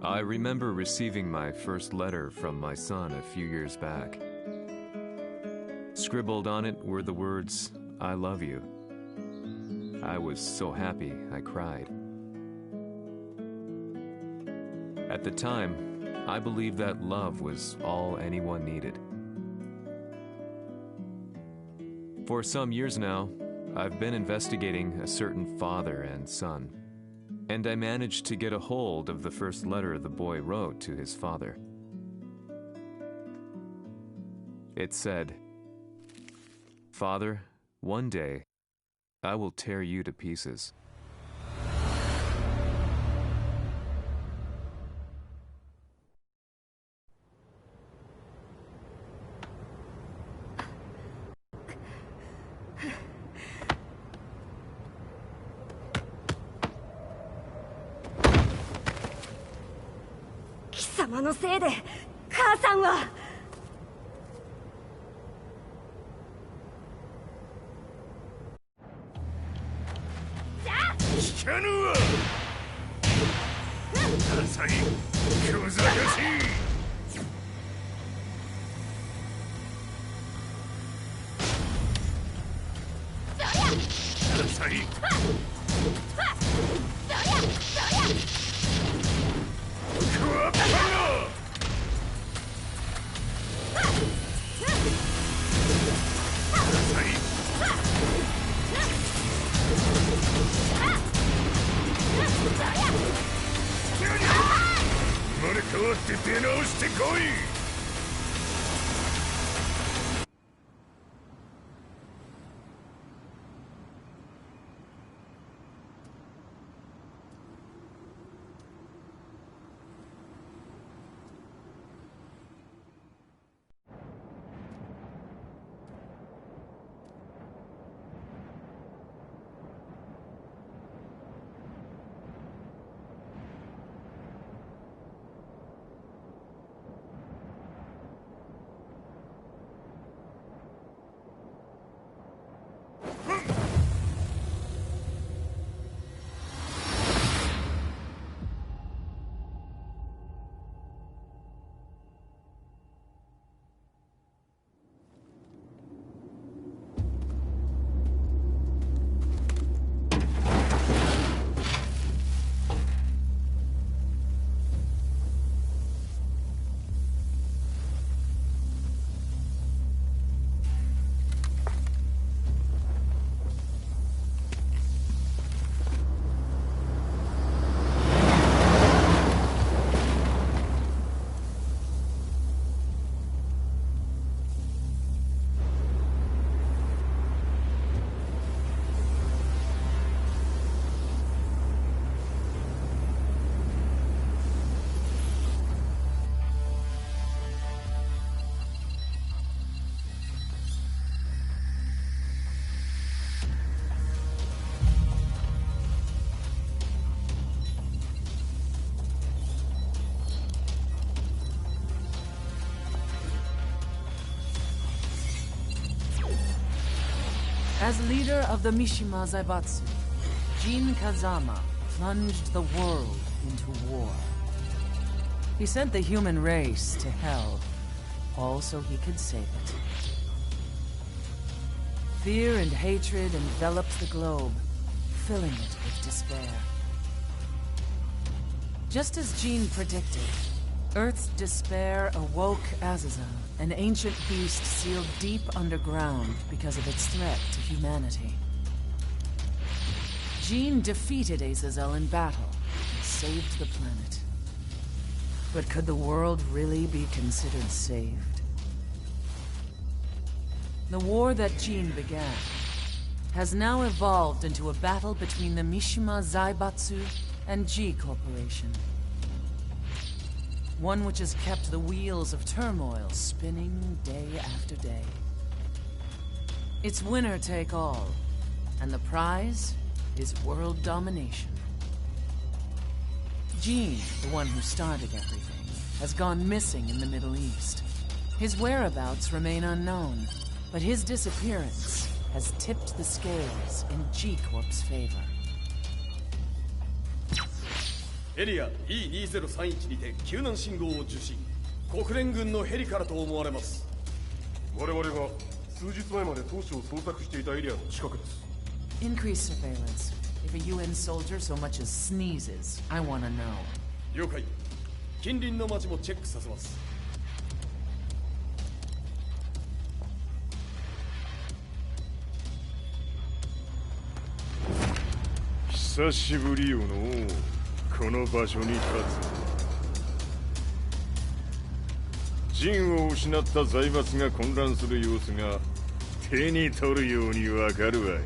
I remember receiving my first letter from my son a few years back. Scribbled on it were the words, "I love you." I was so happy I cried. At the time, I believed that love was all anyone needed. For some years now, I've been investigating a certain father and son, and I managed to get a hold of the first letter the boy wrote to his father. It said, "Father, one day, I will tear you to pieces." "貴様のせいで母さんは..." 聞かぬわ。ダサい小賢しい。ダサい。クワッパロ。ダサい。生まれ変わって出直してこい。As leader of the Mishima Zaibatsu, Jin Kazama plunged the world into war. He sent the human race to hell, all so he could save it. Fear and hatred enveloped the globe, filling it with despair. Just as Jin predicted, Earth's despair awoke Azazel, an ancient beast sealed deep underground because of its threat to humanity. Jin defeated Azazel in battle and saved the planet. But could the world really be considered saved? The war that Jin began has now evolved into a battle between the Mishima Zaibatsu and G Corporation. One which has kept the wheels of turmoil spinning day after day. It's winner take all, and the prize is world domination. Jin, the one who started everything, has gone missing in the Middle East. His whereabouts remain unknown, but his disappearance has tipped the scales in G Corp's favor. エリア E2031 にて救難信号を受信。国連軍のヘリからと思われます。我々が数日前まで当初を捜索していたエリアの近くです。 Increase surveillance. If a UN soldier so much as sneezes, I want to know. 了解。近隣の町もチェックさせます。久しぶりよのこの場所に立つ。陣を失った財閥が混乱する様子が手に取るようにわかるわい。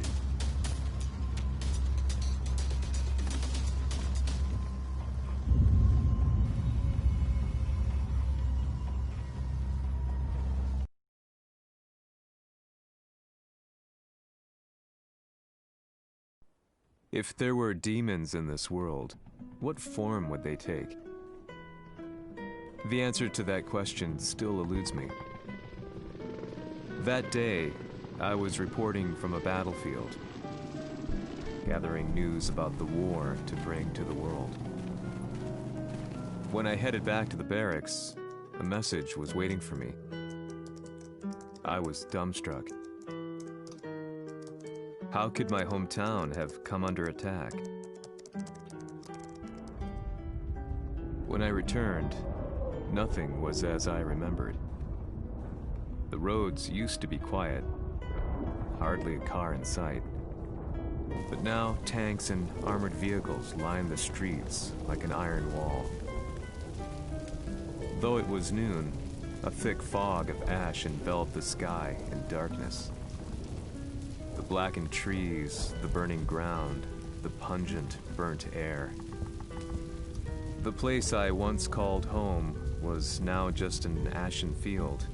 If there were demons in this world, what form would they take? The answer to that question still eludes me. That day, I was reporting from a battlefield, gathering news about the war to bring to the world. When I headed back to the barracks, a message was waiting for me. I was dumbstruck. How could my hometown have come under attack? When I returned, nothing was as I remembered. The roads used to be quiet, hardly a car in sight. But now tanks and armored vehicles line the streets like an iron wall. Though it was noon, a thick fog of ash enveloped the sky in darkness. The blackened trees, the burning ground, the pungent, burnt air. The place I once called home was now just an ashen field,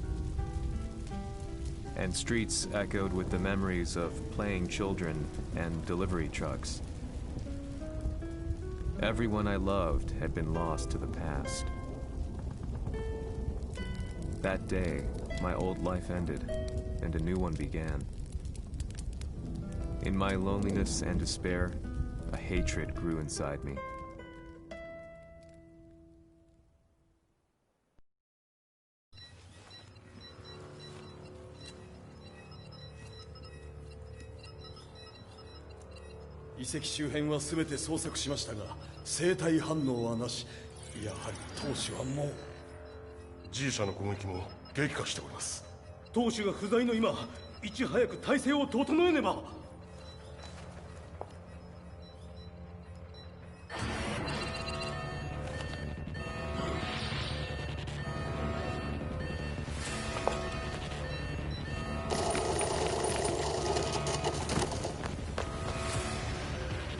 and streets echoed with the memories of playing children and delivery trucks. Everyone I loved had been lost to the past. That day, my old life ended, and a new one began. In my loneliness and despair, a hatred grew inside me.「遺跡周辺は全て捜索しましたが生体反応はなし。やはり当主はもう。 G 社の攻撃も激化しております。当主が不在の今、いち早く体制を整えねば。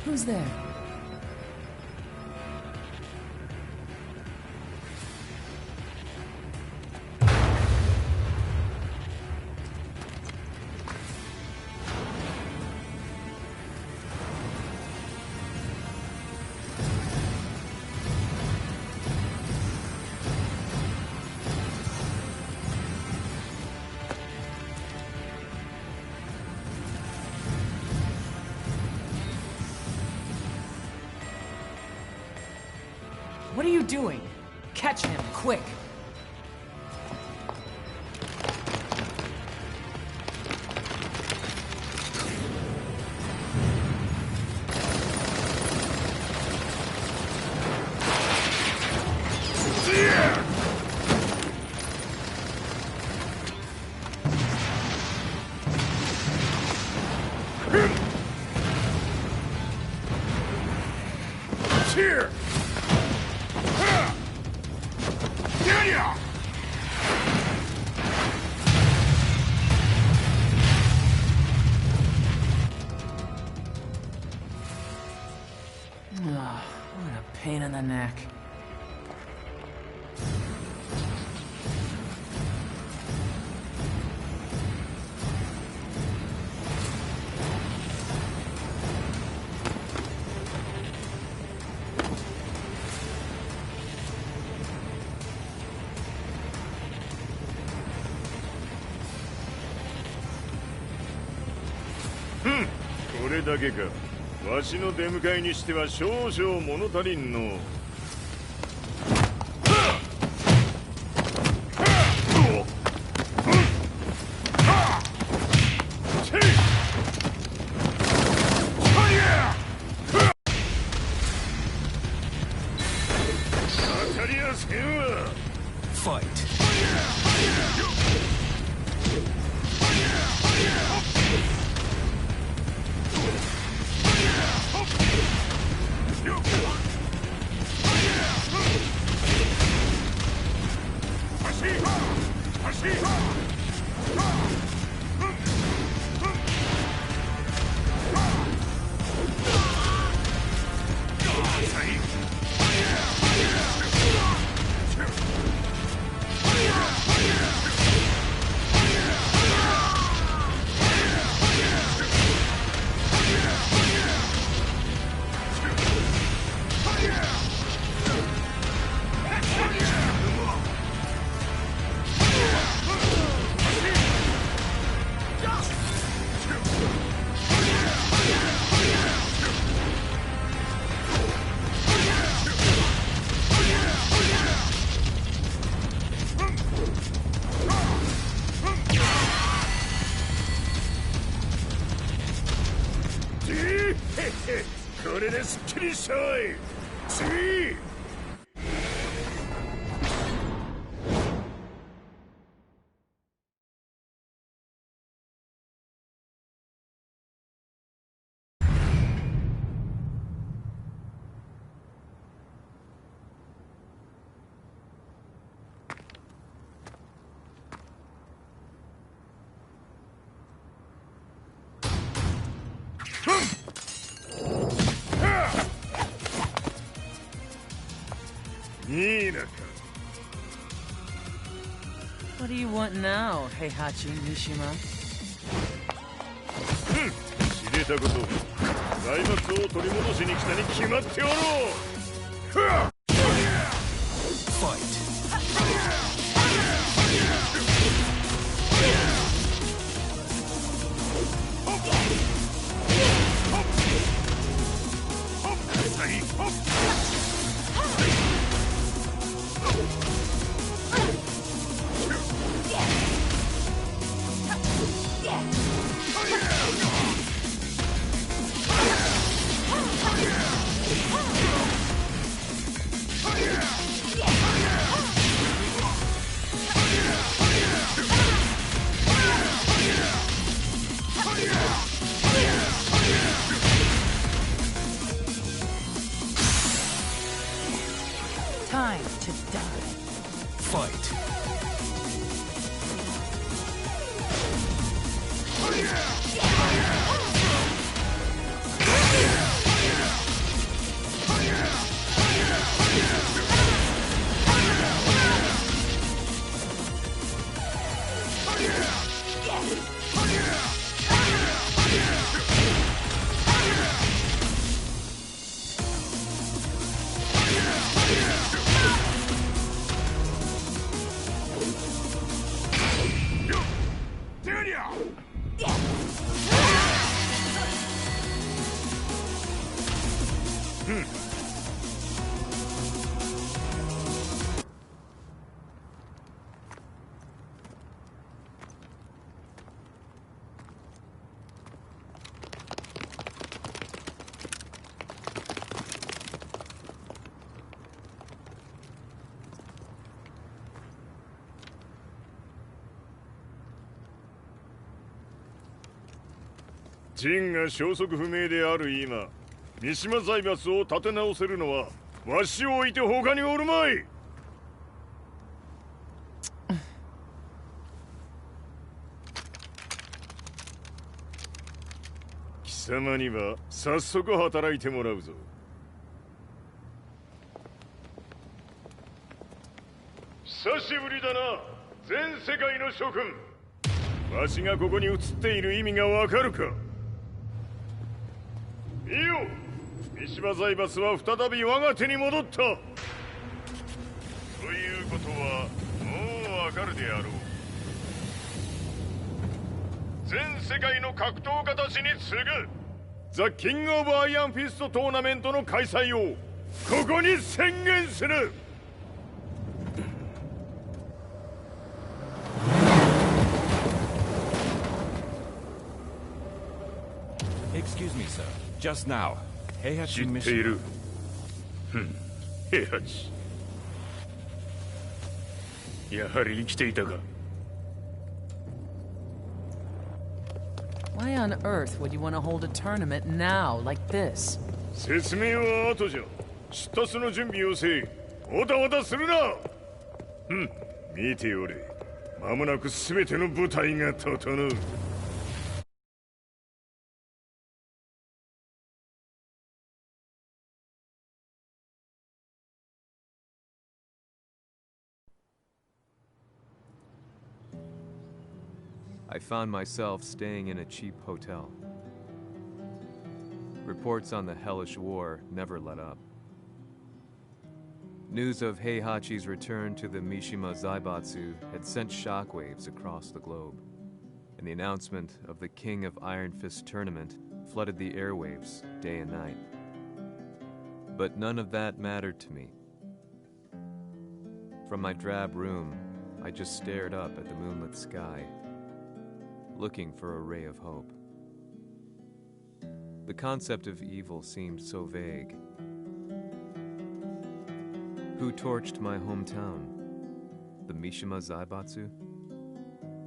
Who's there? What are you doing? Catch him, quick! Here! What a pain in the neck. Hmm. これだけか。わしの出迎えにしては少々物足りんの。りゃせんわ。Fight.これですっきりしたわい。次。いいなか。What do you want now, Heihachi Mishima? 知れたこと。財閥を取り戻しに来たに決まっておろう。Fight. Time to die. Fight. Hmm. 陣が消息不明である今、三島財閥を立て直せるのはわしを置いて他におるまい。貴様には早速働いてもらうぞ。久しぶりだな、全世界の諸君。わしがここに映っている意味がわかるか。見よ、三島財閥は再び我が手に戻った。ということはもうわかるであろう。全世界の格闘家たちに次ぐザ・キング・オブ・アイアンフィストトーナメントの開催をここに宣言する。Excuse me, sir. Just now, Heihachi 知っている。平八。やはり生きていたか。 Why on earth would you want to hold a tournament now, like this? 説明は後じゃ。出立の準備をせえ。おたおたするな。見ておれ。間もなく全ての部隊が整う。 I found myself staying in a cheap hotel. Reports on the hellish war never let up. News of Heihachi's return to the Mishima Zaibatsu had sent shockwaves across the globe, and the announcement of the King of Iron Fist tournament flooded the airwaves day and night. But none of that mattered to me. From my drab room, I just stared up at the moonlit sky, looking for a ray of hope. The concept of evil seemed so vague. Who torched my hometown? The Mishima Zaibatsu?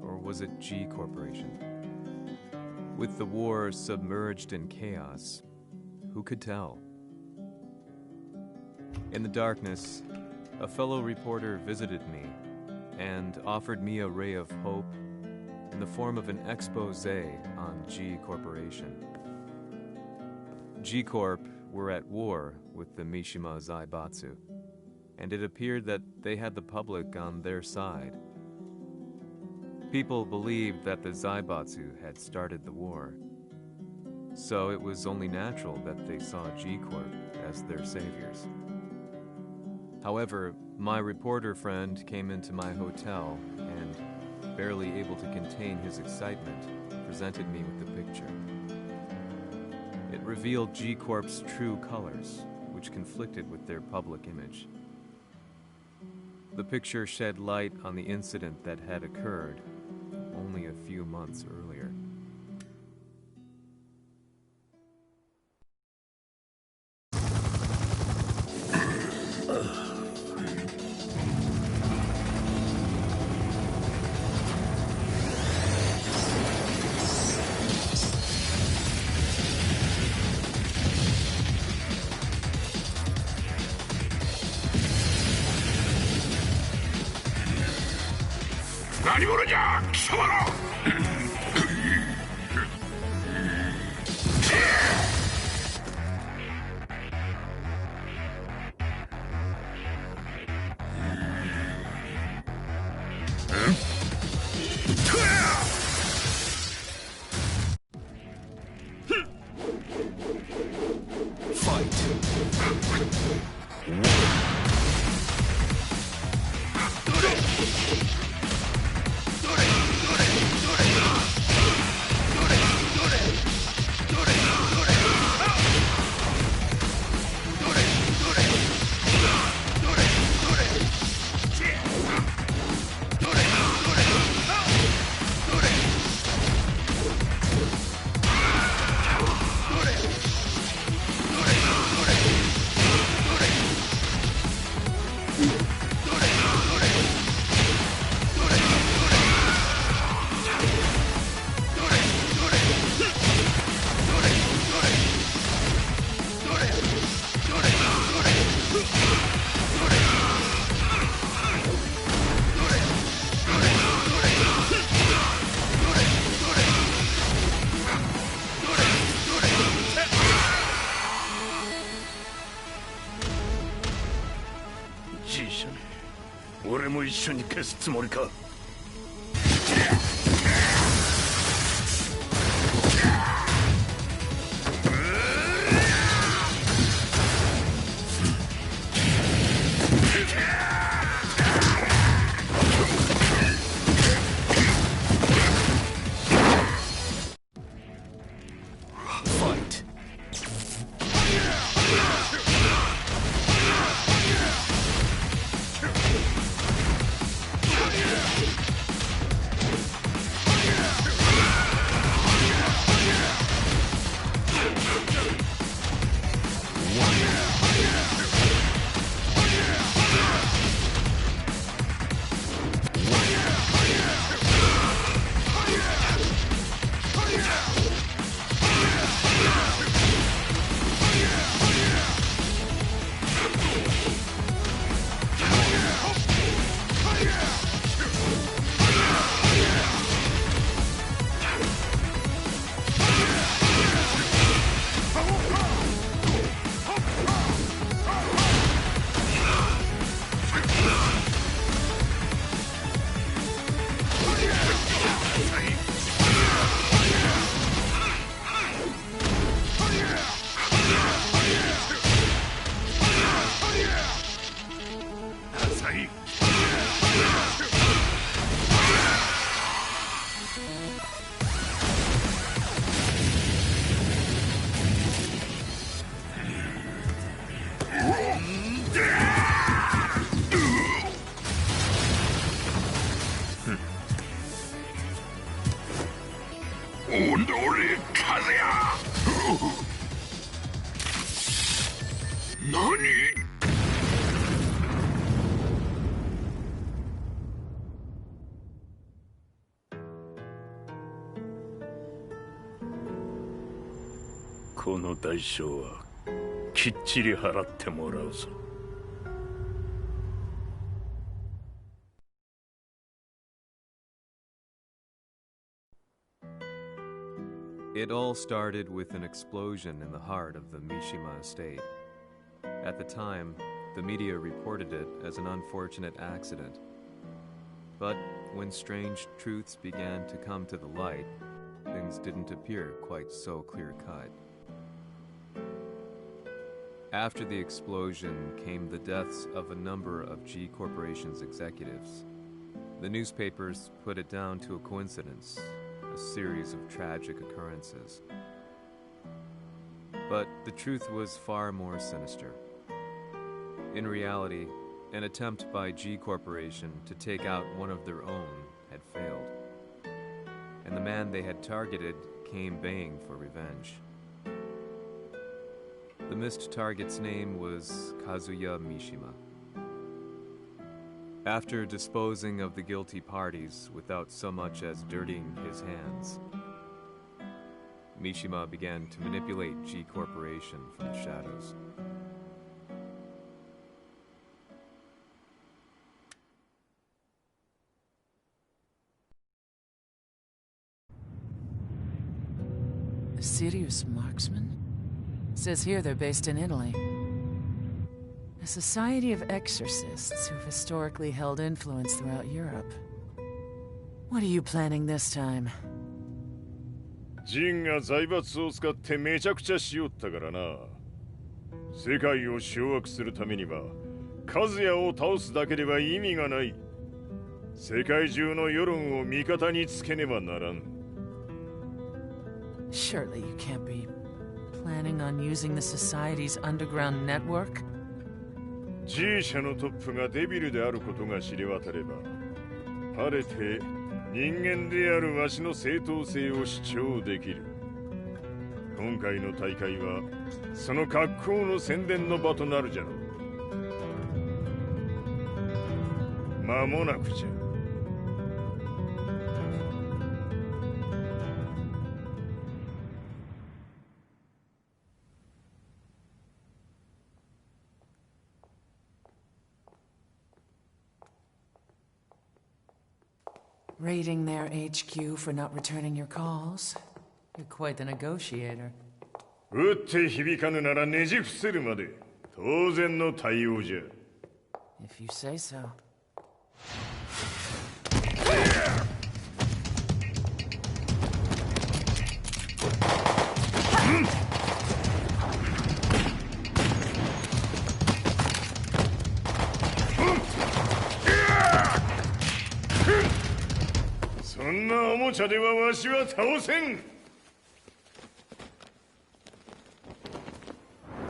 Or was it G Corporation? With the war submerged in chaos, who could tell? In the darkness, a fellow reporter visited me and offered me a ray of hope in the form of an expose on G Corporation. G Corp were at war with the Mishima Zaibatsu, and it appeared that they had the public on their side. People believed that the Zaibatsu had started the war, so it was only natural that they saw G Corp as their saviors. However, my reporter friend came into my hotel and, barely able to contain his excitement, presented me with the picture. It revealed G Corp's true colors, which conflicted with their public image. The picture shed light on the incident that had occurred only a few months earlier. G 俺も一緒に消すつもりか。Yeah! この代償はきっちり払ってもらうぞ。It all started with an explosion in the heart of the Mishima estate. At the time, the media reported it as an unfortunate accident. But when strange truths began to come to the light, things didn't appear quite so clear-cut. After the explosion came the deaths of a number of G Corporation's executives. The newspapers put it down to a coincidence, a series of tragic occurrences. But the truth was far more sinister. In reality, an attempt by G Corporation to take out one of their own had failed, and the man they had targeted came baying for revenge. The missed target's name was Kazuya Mishima. After disposing of the guilty parties without so much as dirtying his hands, Mishima began to manipulate G Corporation from the shadows. A serious marksman? Says here they're based in Italy. A society of exorcists who've historically held influence throughout Europe. What are you planning this time? ジンが財閥を使ってめちゃくちゃしよったからな。世界を掌握するためにはカズヤを倒すだけでは意味がない。世界中の世論を味方につけねばならん。Surely you can't be planning on using the society's underground network? G 社のトップがデビルであることが知れ渡れば、晴れて人間であるわしの正当性を主張できる。今回の大会はその格好の宣伝の場となるじゃろう。間もなくじゃ。Raiding their HQ for not returning your calls? You're quite the negotiator. 撃って響かぬならねじ伏せるまで当然の対応じゃ。If you say so. そんなおもちゃではわしは倒せん。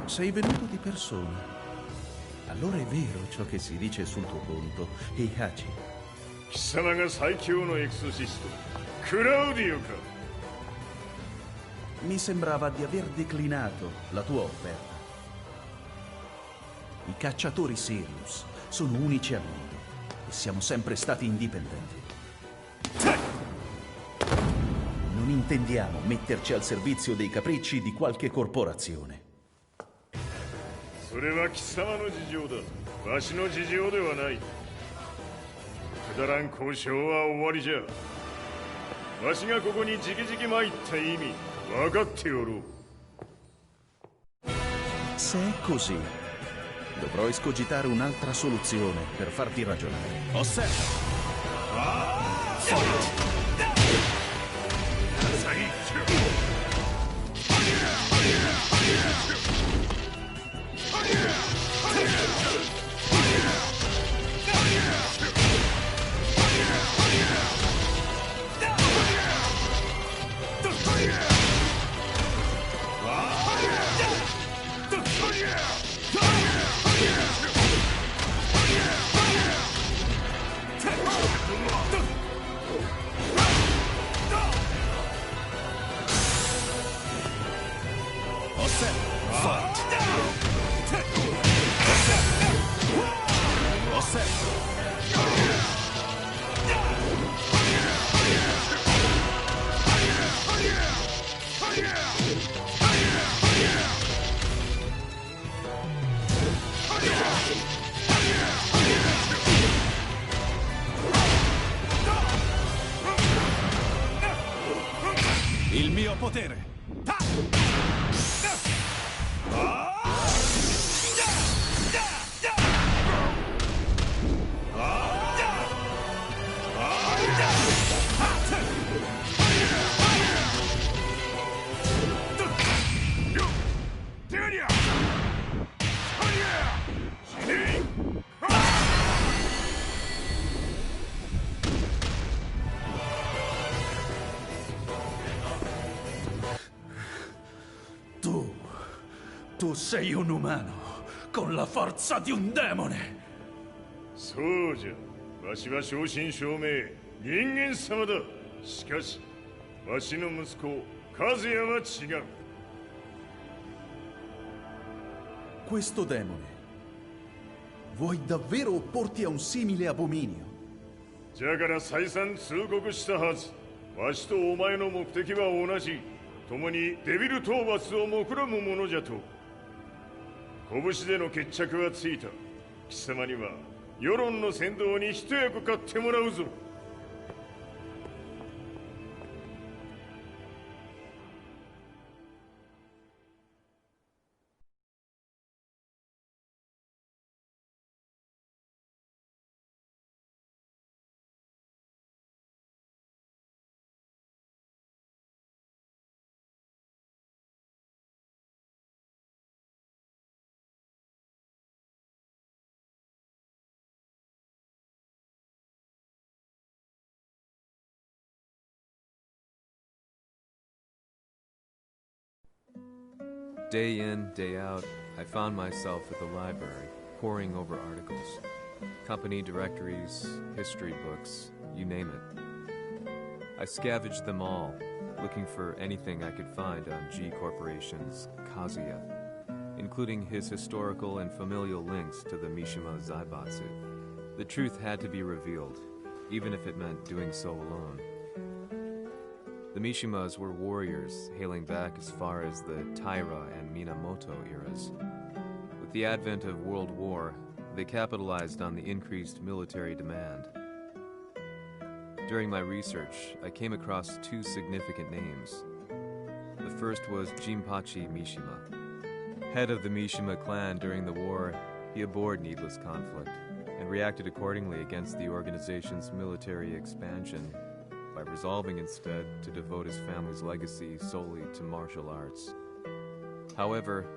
Sei venuto di persona. Allora è vero ciò che si dice sul tuo conto, Heihachi. 貴様が最強のエクソシスト、クラウディオか。Mi sembrava di aver declinato la tua offerta. I cacciatori Sirius sono unici al mondo e siamo sempre stati indipendenti. Non intendiamo metterci al servizio dei capricci di qualche corporazione. それは貴様の事情だ。わしの事情ではない。くだらん交渉は終わりじゃ。わしがここに直々参った意味分かっておろう。Se è così, dovrò escogitare un'altra soluzione per farti ragionare. Osserva! potere! Tu sei un umano, con la forza di un demone! そうじゃ。わしは正真正銘人間様だ。しかしわしの息子和也は違う。 Questo demone, vuoi davvero opporti a un simile abominio? じゃから再三通告したはず。わしとお前の目的は同じ。共にデビル討伐を目論むものじゃと。拳での決着はついた。貴様には世論の先導に一役買ってもらうぞ。Day in, day out, I found myself at the library, poring over articles. Company directories, history books, you name it. I scavenged them all, looking for anything I could find on G Corporation's Kazuya, including his historical and familial links to the Mishima Zaibatsu. The truth had to be revealed, even if it meant doing so alone. The Mishimas were warriors hailing back as far as the Taira and Minamoto eras. With the advent of World War, they capitalized on the increased military demand. During my research, I came across two significant names. The first was Jinpachi Mishima. Head of the Mishima clan during the war, he abhorred needless conflict and reacted accordingly against the organization's military expansion by resolving instead to devote his family's legacy solely to martial arts. However,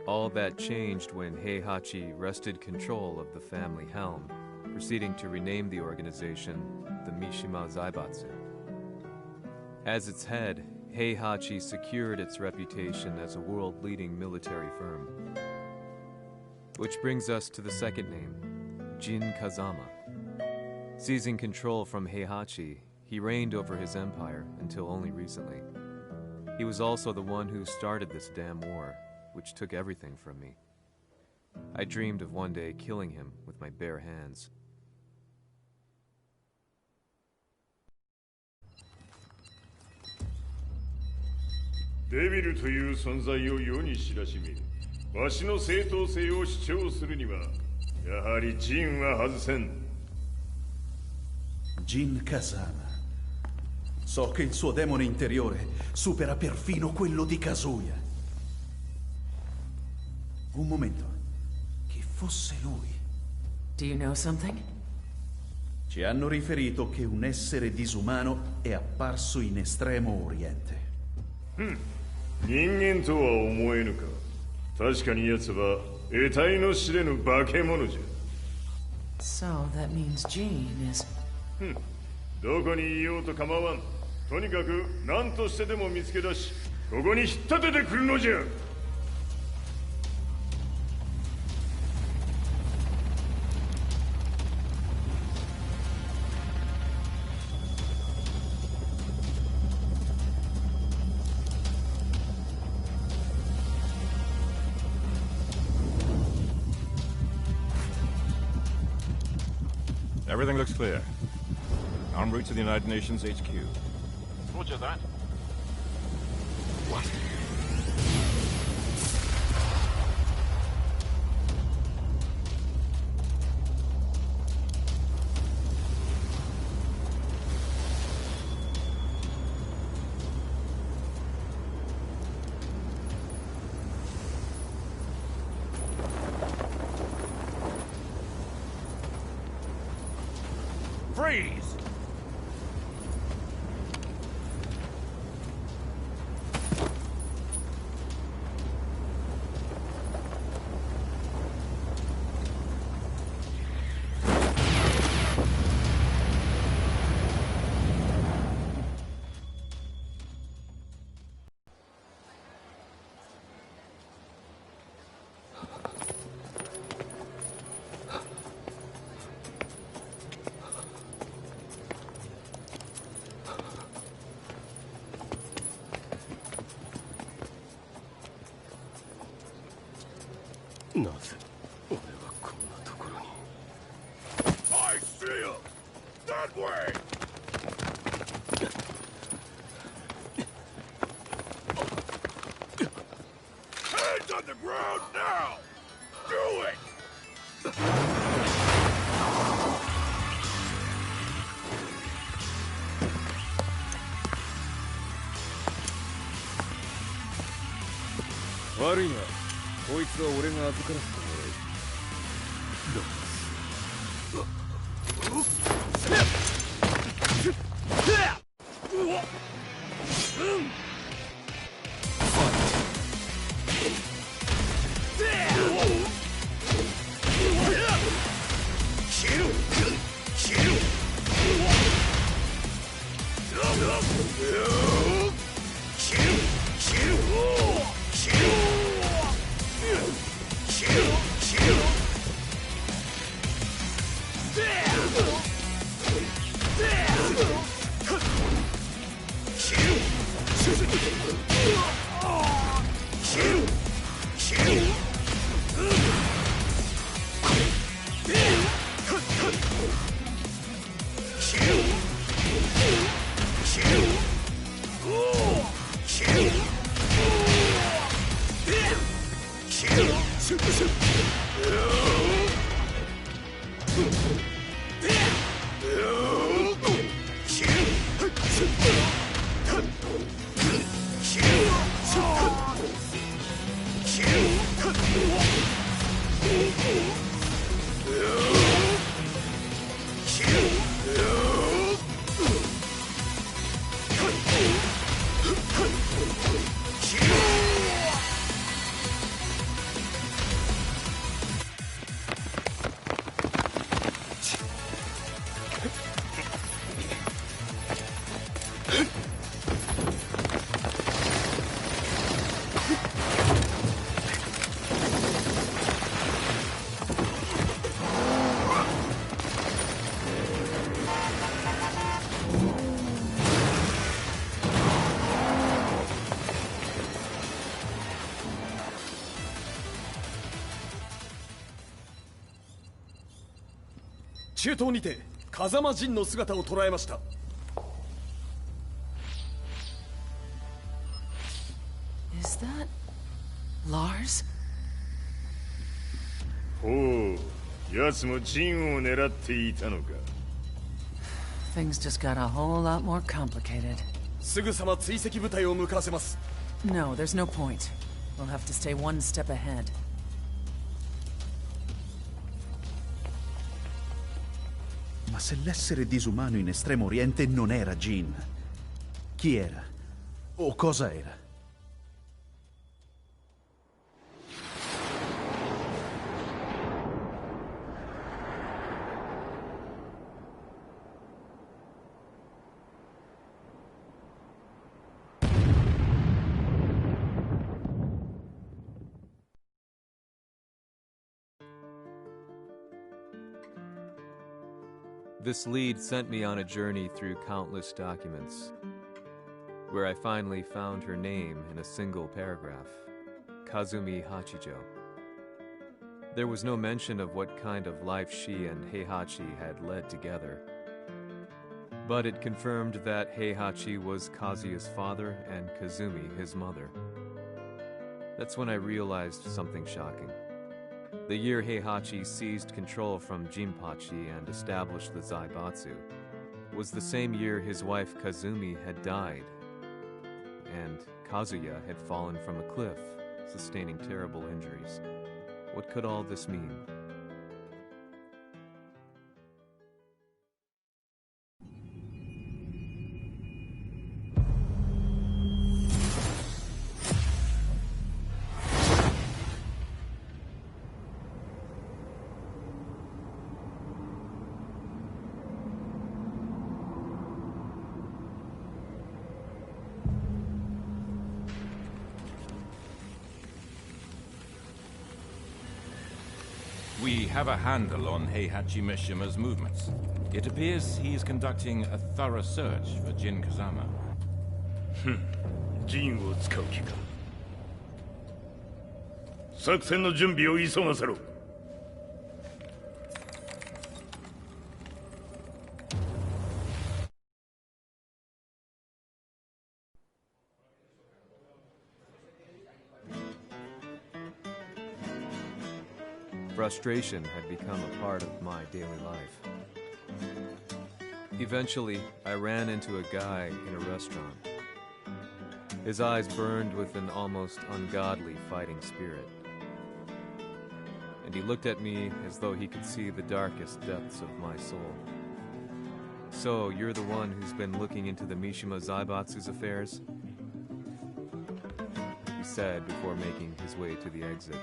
all that changed when Heihachi wrested control of the family helm, proceeding to rename the organization the Mishima Zaibatsu. As its head, Heihachi secured its reputation as a world-leading military firm. Which brings us to the second name, Jin Kazama. Seizing control from Heihachi, he reigned over his empire until only recently. He was also the one who started this damn war, which took everything from me. I dreamed of one day killing him with my bare hands. Devil という存在を世に知らしめ、わしの正当性を主張するには、やはりジンは外せん。 Jin Kazama. So che il suo demone interiore supera perfino quello di Kazuya. Un momento. Chi fosse lui? Do you know something? Ci hanno riferito che un essere disumano è apparso in Estremo Oriente. 人間とは思えぬか。確かに奴は得体の知れぬ化け物じゃ。 So that means Jean is... どこにいようと構わん。とにかく何としてでも見つけ出し、ここに引っ立ててくるのじゃ。 Everything looks clear. En route to the United Nations HQ. Roger that. What? Freeze! I see him! That way! Hands on the ground now! Do it!悪いな。こいつは俺が預からせてもらう。中東にて風間陣の姿を捉えました。Is that Lars? ほう、奴も陣を狙っていたのか。Things just got a whole lot more complicated. すぐさま追跡部隊を向かわせます。No, there's no point. We'll have to stay one step ahead. Ma se l'essere disumano in Estremo Oriente non era Jin, chi era? O cosa era? This lead sent me on a journey through countless documents, where I finally found her name in a single paragraph, Kazumi Hachijo. There was no mention of what kind of life she and Heihachi had led together, but it confirmed that Heihachi was Kazuya's father and Kazumi his mother. That's when I realized something shocking. The year Heihachi seized control from Jinpachi and established the Zaibatsu was the same year his wife Kazumi had died, and Kazuya had fallen from a cliff, sustaining terrible injuries. What could all this mean? have a handle on Heihachi Mishima's movements. It appears he's conducting a thorough search for Jin Kazama. ジンを使う気か。作戦の準備を急がせろ。Frustration had become a part of my daily life. Eventually, I ran into a guy in a restaurant. His eyes burned with an almost ungodly fighting spirit. And he looked at me as though he could see the darkest depths of my soul. So, you're the one who's been looking into the Mishima Zaibatsu's affairs? He said before making his way to the exit.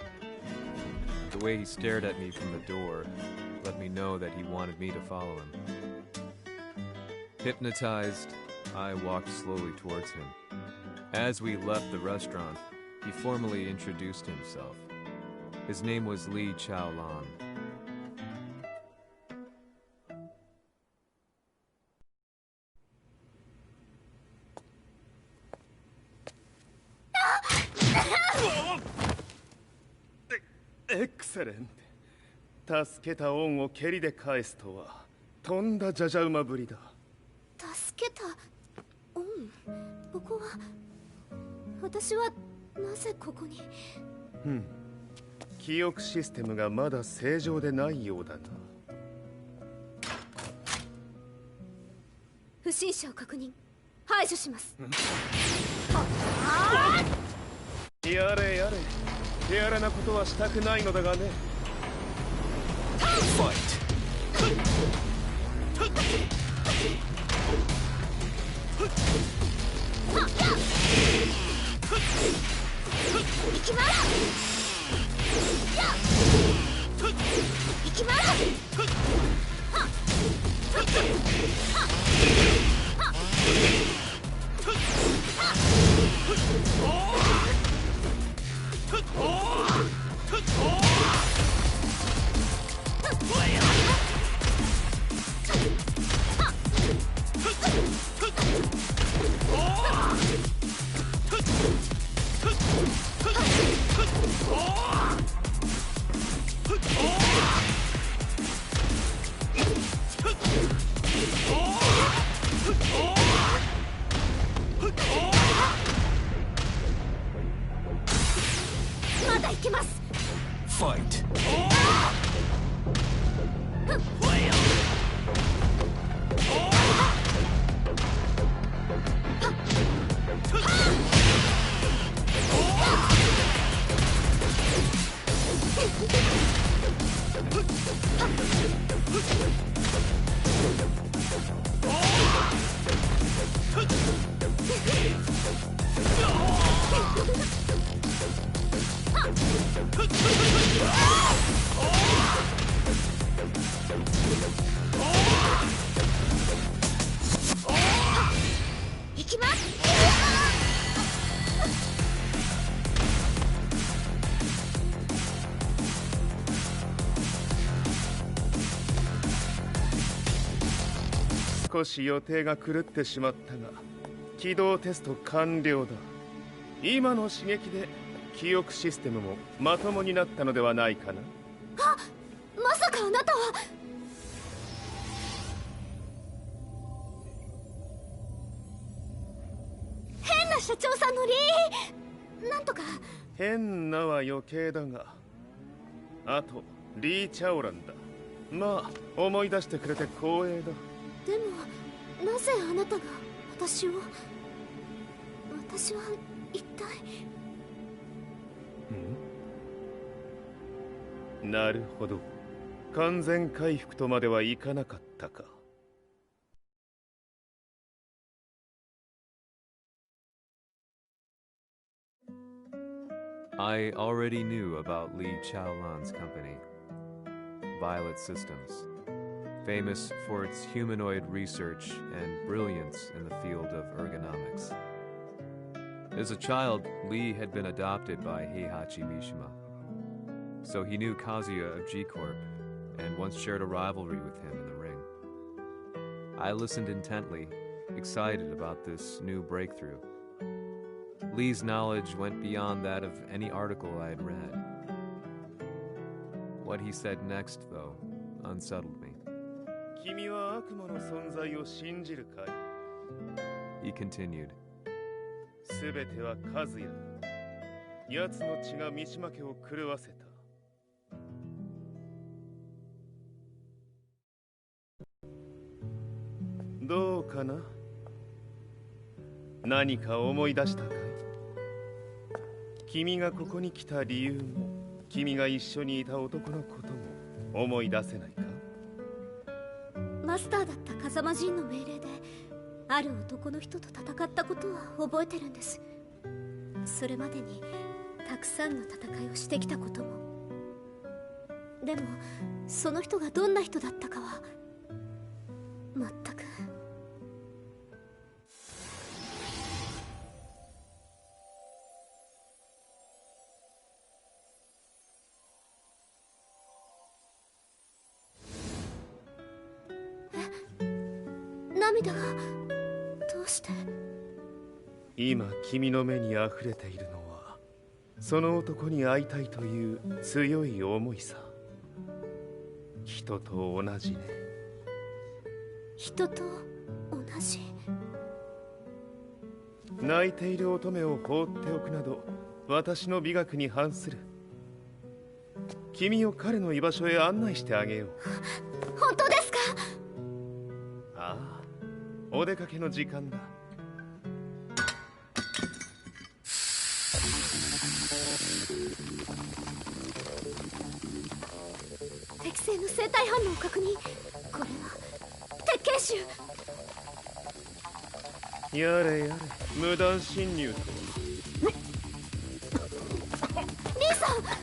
The way he stared at me from the door let me know that he wanted me to follow him. Hypnotized, I walked slowly towards him. As we left the restaurant, he formally introduced himself. His name was Li Chaolan. Excellent. 助けた恩を蹴りで返すとはとんだじゃじゃ馬ぶりだ。助けた恩。ここは私はなぜここに。記憶システムがまだ正常でないようだな。不審者を確認。排除します。やれやれ。手荒なことはしたくないのだがね。まだ行けます。Fight!少し予定が狂ってしまったが起動テスト完了だ。今の刺激で記憶システムもまともになったのではないかな。あ、まさかあなたは。変な社長さんのなんとか。変なは余計だが、あとリー・チャオランだ。まあ思い出してくれて光栄だ。でもなぜあなたが私は一体。なるほど。完全回復とまではいかなかったか。I already knew about Li Chaolan's company, Violet Systems, famous for its humanoid research and brilliance in the field of ergonomics. As a child, Li had been adopted by Heihachi Mishima, so he knew Kazuya of G-Corp and once shared a rivalry with him in the ring. I listened intently, excited about this new breakthrough. Lee's knowledge went beyond that of any article I had read. What he said next, though, unsettled me. 君は悪魔の存在を信じるかい? He continued. すべては数や奴の血が三島家を狂わせた。どうかな？何か思い出したかい？君がここに来た理由も、君が一緒にいた男のことも思い出せないか？マスターだった風間陣の命令である男の人と戦ったことは覚えてるんです。それまでにたくさんの戦いをしてきたことも。でもその人がどんな人だったかは全く。涙がどうして？今君の目にあふれているのはその男に会いたいという強い思いさ。人と同じね。人と同じ？泣いている乙女を放っておくなど私の美学に反する。君を彼の居場所へ案内してあげよう。本当ですか？ああ、お出かけの時間だ。適正の生体反応を確認。これは鉄拳臭。やれやれ、無断侵入とは。兄さん！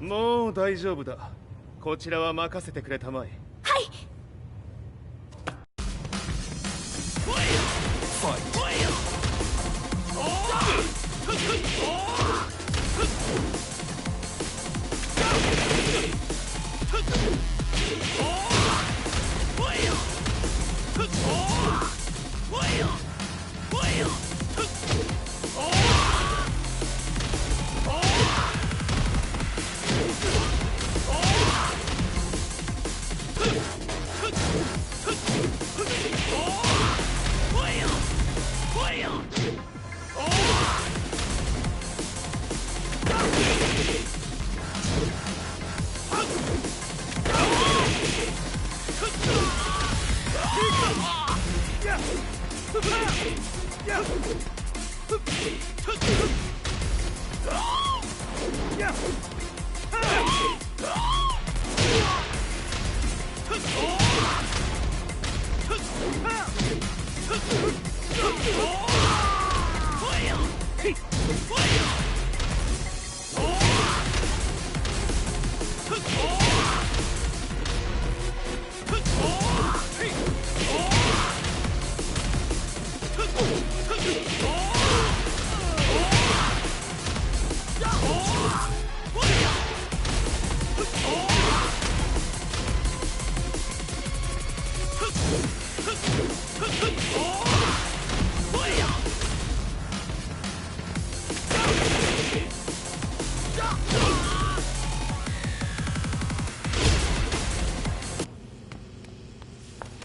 もう大丈夫だ。こちらは任せてくれたまえ。はい。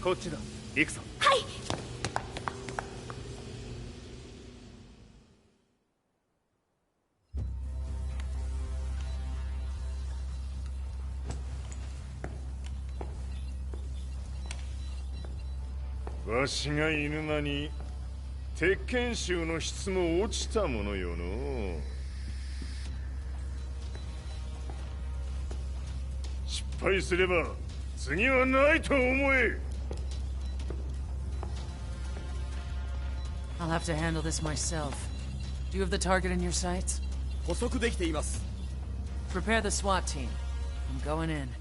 こっちだ。行くぞ。はい。わしが犬間に鉄拳衆の質も落ちたものよの。失敗すれば次はないと思え。I'll have to handle this myself. Do you have the target in your sights? 捕捉できています。 Prepare the SWAT team. I'm going in.「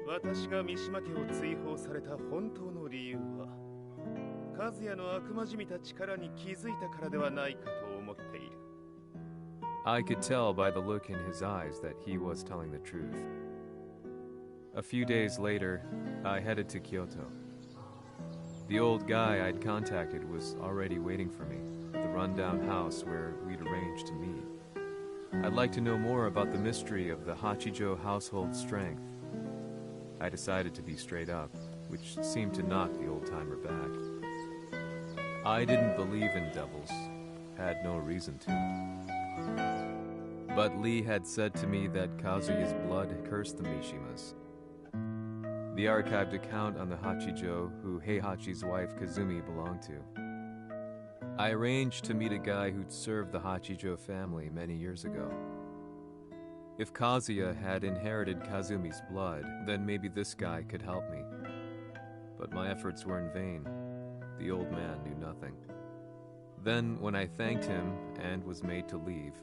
私が三島家を追放された本当の理由は、和也の悪魔じみた力に気づいたからではないかと思っている。 I could tell by the look in his eyes that he was telling the truth. A few days later, I headed to Kyoto. The old guy I'd contacted was already waiting for me at the rundown house where we'd arranged to meet. I'd like to know more about the mystery of the Hachijo household strength. I decided to be straight up, which seemed to knock the old-timer back. I didn't believe in devils, had no reason to. But Lee had said to me that Kazuya's blood cursed the Mishimas. The archived account on the Hachijo who Heihachi's wife Kazumi belonged to. I arranged to meet a guy who'd served the Hachijo family many years ago. If Kazuya had inherited Kazumi's blood, then maybe this guy could help me. But my efforts were in vain. The old man knew nothing. Then, when I thanked him and was made to leave,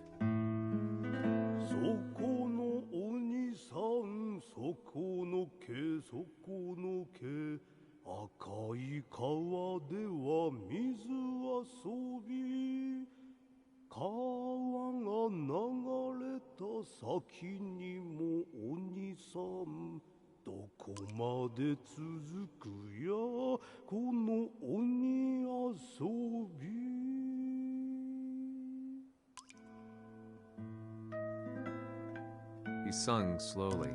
そこの鬼さん、そこの毛、そこの毛、赤い川では水遊び、川が流れた先にも鬼さん、どこまで続くやこの鬼遊び。 he sung slowly.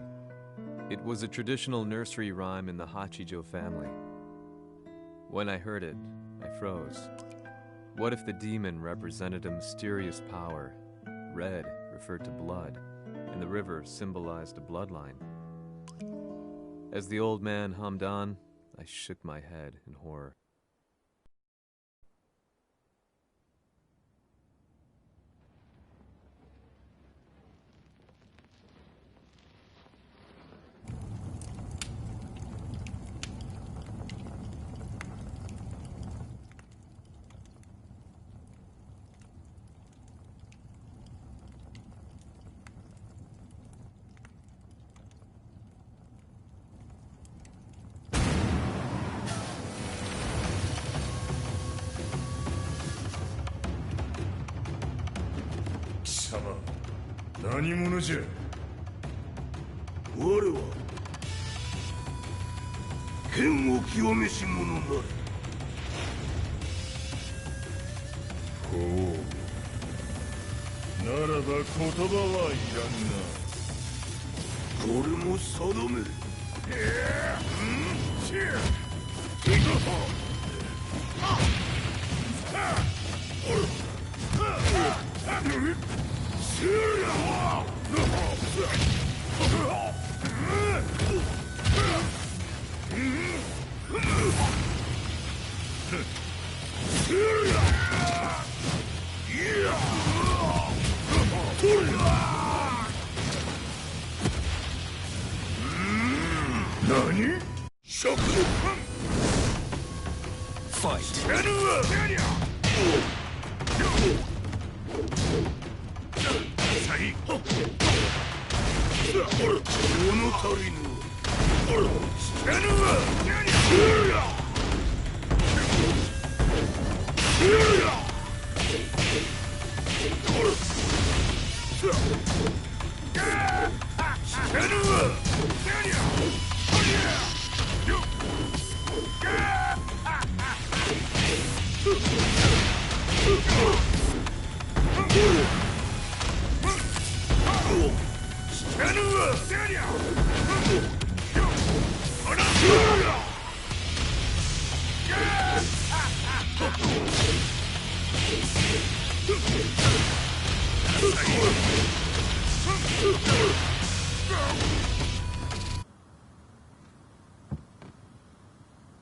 It was a traditional nursery rhyme in the Hachijo family. When I heard it, I froze. What if the demon represented a mysterious power? Red referred to blood, and the river symbolized a bloodline. As the old man hummed on, I shook my head in horror. Sama, 何者じゃ。我は剣を極めし者なり。ほう。ならば言葉はいらんな。これも定め。何？ Fight! 物足りぬ。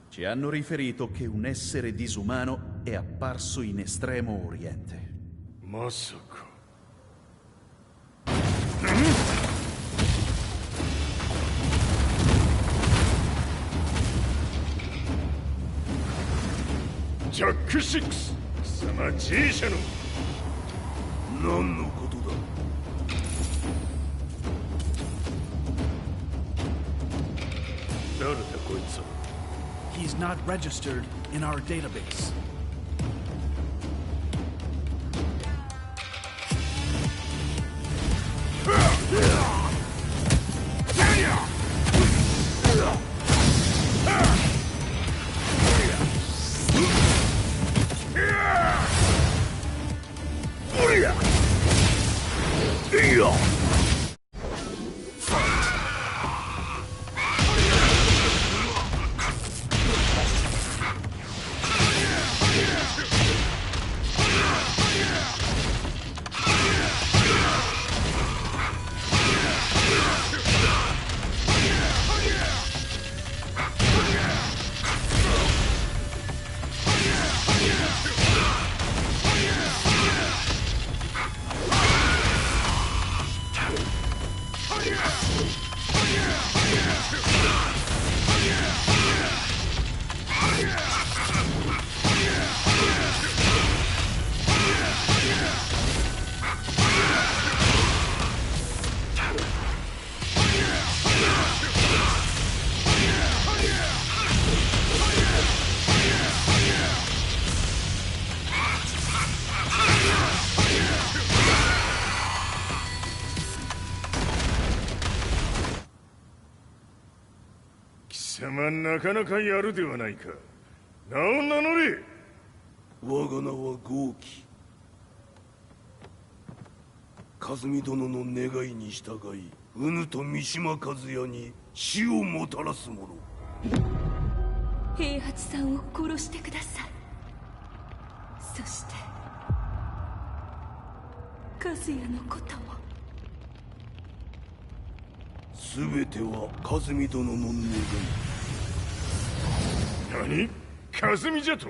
Ci hanno riferito che un essere disumano è apparso in Estremo Oriente. Masaka.ジャック6、貴様 G 社の何のことだ。誰だこいつは。 He's not registered in our database.貴様なかなかやるではないか。名を名乗れ。我が名は豪輝。和美殿の願いに従いうぬと三島和也に死をもたらす者。平八さんを殺してください。そして和也のことも。全ては和美殿の願い。何？和美じゃと？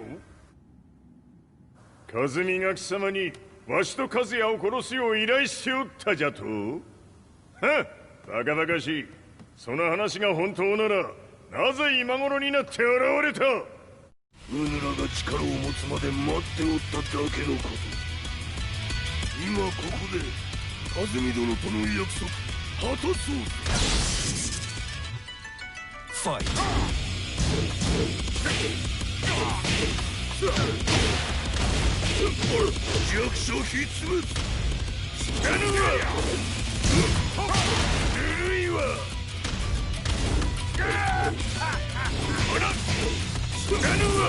和美が貴様にわしと和也を殺すよう依頼しておったじゃと？はっ、バカバカしい。その話が本当ならなぜ今頃になって現れた？うぬらが力を持つまで待っておっただけのこと。今ここで和美殿との約束果たそうぜ。ファイト。弱者必滅。知らぬわ。ぬるいわ。ほら、知らぬわ。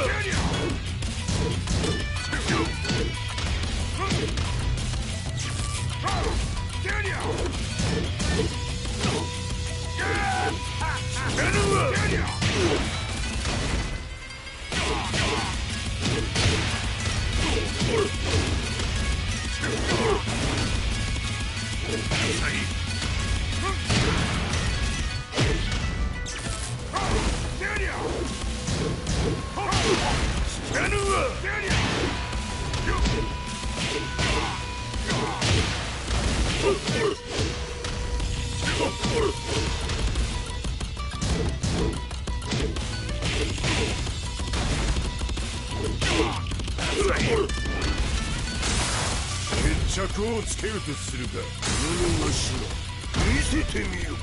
決着をつけるとするか。世のわしらせてみよ。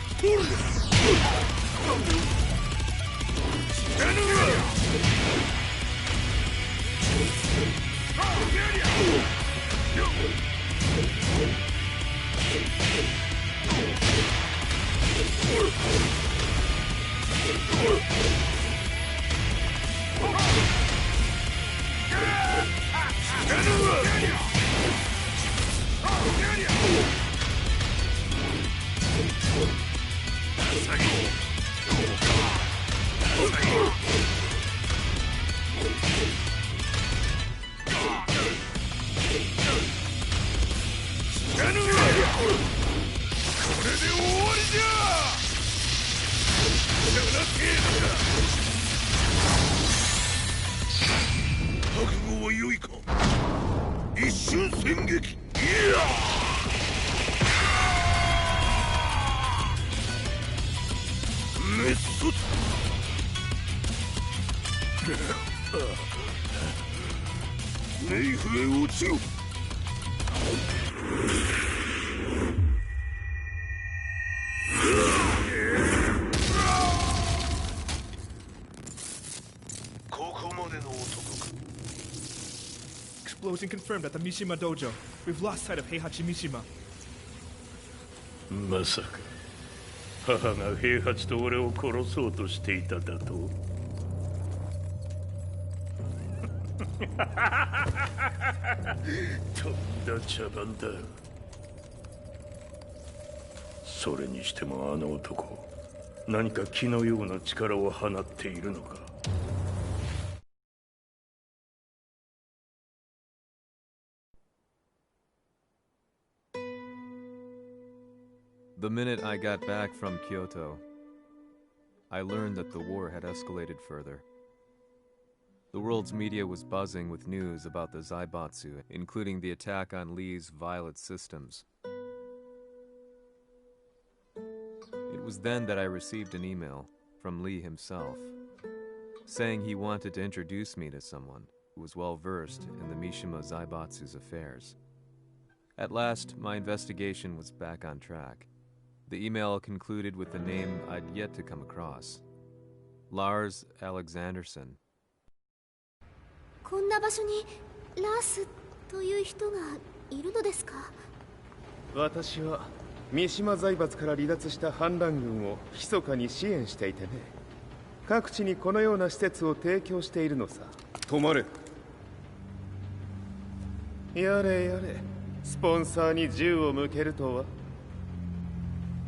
覚悟は良いか。一瞬戦撃。メッソネイフへ落ちろ。ここまでの男か。 Explosion confirmed at the Mishima dojo. We've lost sight of Heihachi Mishima. まさか母が平八と俺を殺そうとしていただと。とんだ茶番だ。それにしてもあの男、何か気のような力を放っているのか。The minute I got back from Kyoto, I learned that the war had escalated further. The world's media was buzzing with news about the Zaibatsu, including the attack on Lee's Violet systems. It was then that I received an email from Lee himself, saying he wanted to introduce me to someone who was well versed in the Mishima Zaibatsu's affairs. At last, my investigation was back on track. The email concluded with a name I'd yet to come across. Lars Alexanderson. こんな場所にラースという人がいるのですか？私は三島財閥から離脱した反乱軍を密かに支援していてね。各地にこのような施設を提供しているのさ。止まれ。やれやれ、スポンサーに銃を向けるとは。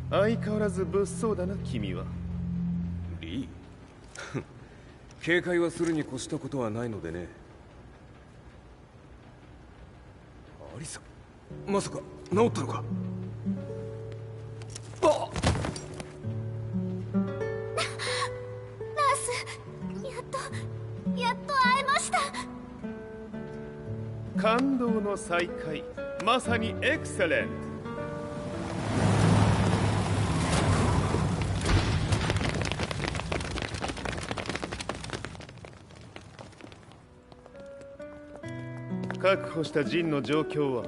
相変わらず物騒だな君は。リー警戒はするに越したことはないのでね。アリサ、まさか治ったのか？あっラース、やっと会えました。感動の再会、まさにエクセレント。確保したジンの状況は？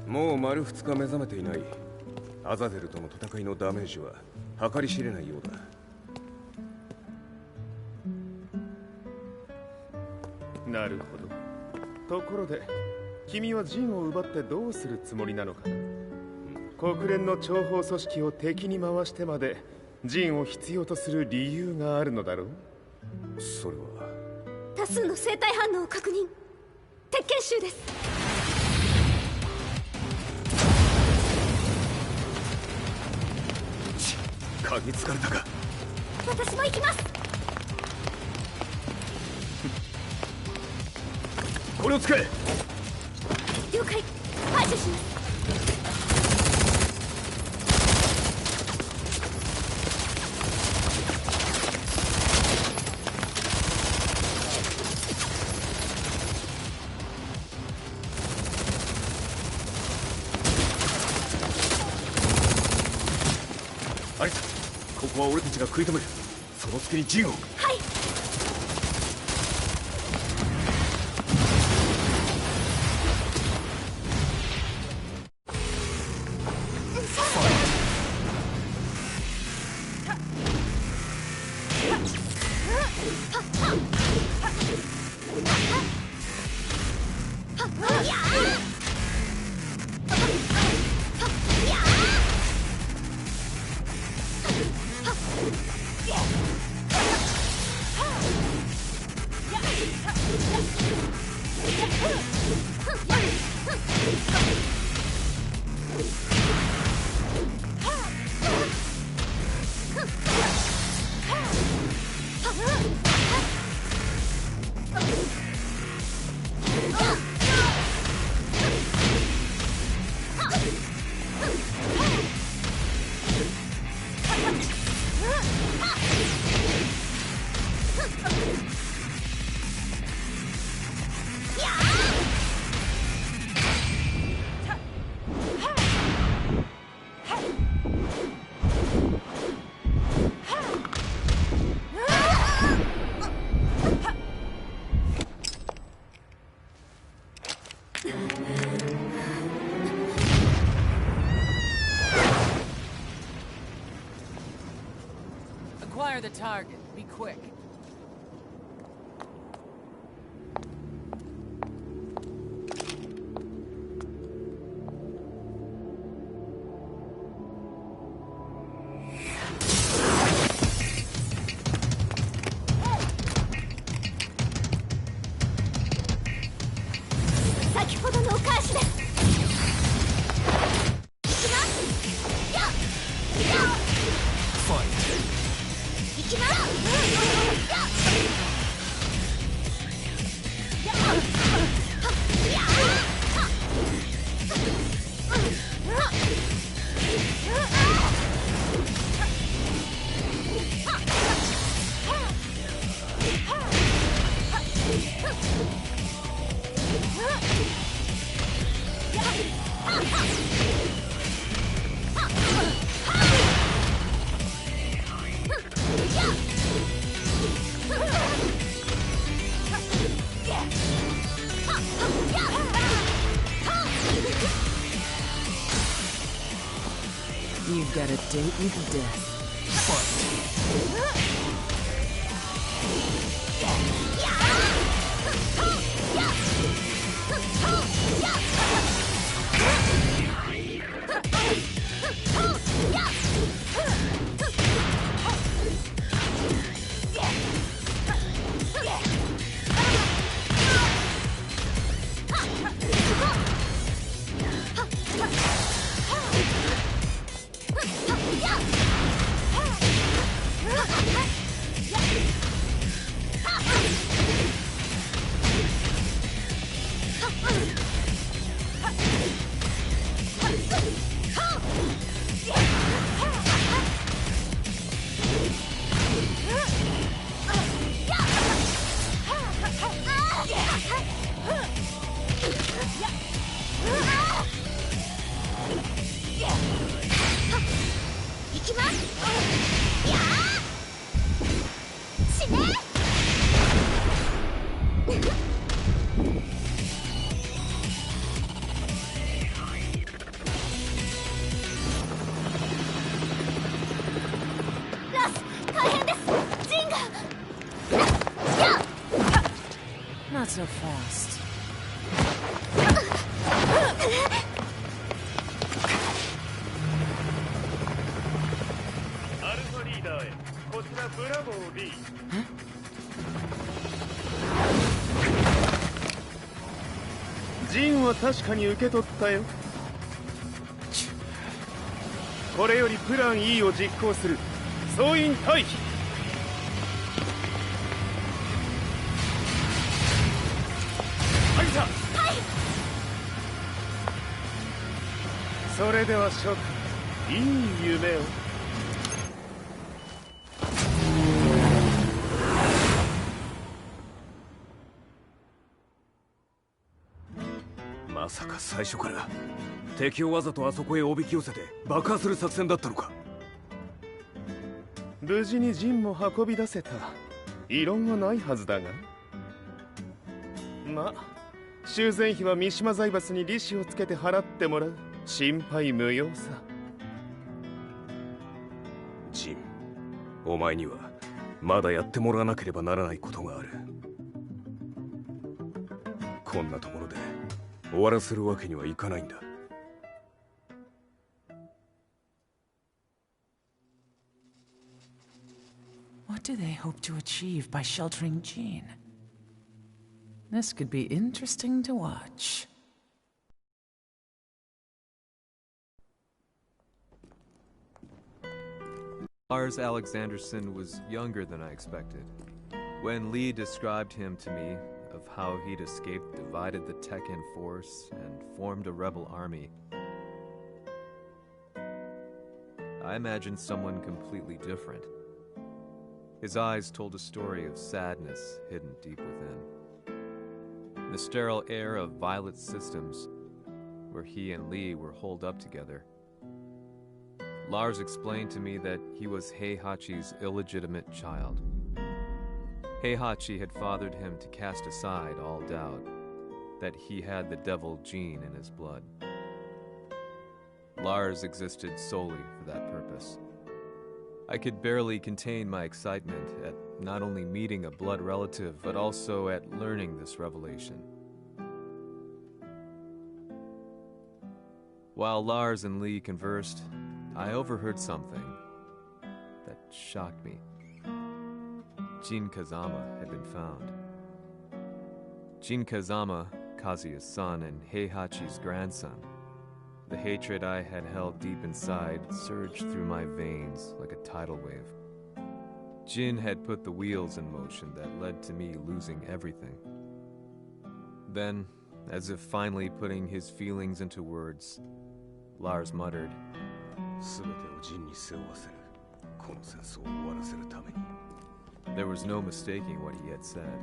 もう丸2日目覚めていない。アザゼルとの戦いのダメージは計り知れないようだ。なるほど。ところで君はジンを奪ってどうするつもりなのかな？国連の諜報組織を敵に回してまでジンを必要とする理由があるのだろう？それは多数の生体反応を確認。鉄拳衆です。嗅ぎつかれたか。私も行きます。これを使え。了解。排除します。アリサ、ここは俺たちが食い止める。その隙にジンを。はい。fire the target. Be quick. You've got a date with death. Not so fast. アルファリーダーへこちらブラボー D。 ジンは確かに受け取ったよ。これよりプラン E を実行する。総員退避。アリサ。はい。それでは諸君、いい夢を。まさか最初から敵をわざとあそこへおびき寄せて爆破する作戦だったのか。無事にジンも運び出せた。異論はないはずだが。ま、修繕費は三島財閥に利子をつけて払ってもらう。心配無用さ。ジン、お前にはまだやってもらわなければならないことがある。こんなところで終わらせるわけにはいかないんだ。What do they hope to achieve by sheltering Jean? This could be interesting to watch. Lars Alexanderson was younger than I expected. When Lee described him to me, of how he'd escaped, divided the TEKKEN force, and formed a rebel army, I imagined someone completely different. His eyes told a story of sadness hidden deep within. The sterile air of Violet Systems, where he and Lee were holed up together. Lars explained to me that he was Heihachi's illegitimate child. Heihachi had fathered him to cast aside all doubt that he had the devil gene in his blood. Lars existed solely for that purpose. I could barely contain my excitement at not only meeting a blood relative, but also at learning this revelation. While Lars and Lee conversed, I overheard something that shocked me. Jin Kazama had been found. Jin Kazama, Kazuya's son and Heihachi's grandson. The hatred I had held deep inside surged through my veins like a tidal wave. Jin had put the wheels in motion that led to me losing everything. Then, as if finally putting his feelings into words, Lars muttered, There was no mistaking what he had said.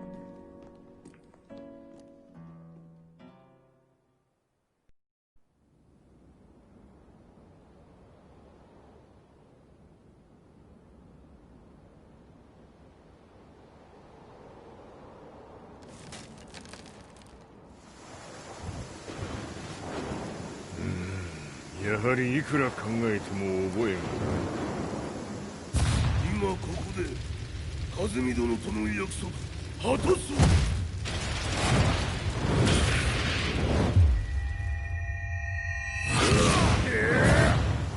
やはりいくら考えても覚えがない。今ここで風見殿との約束果たす。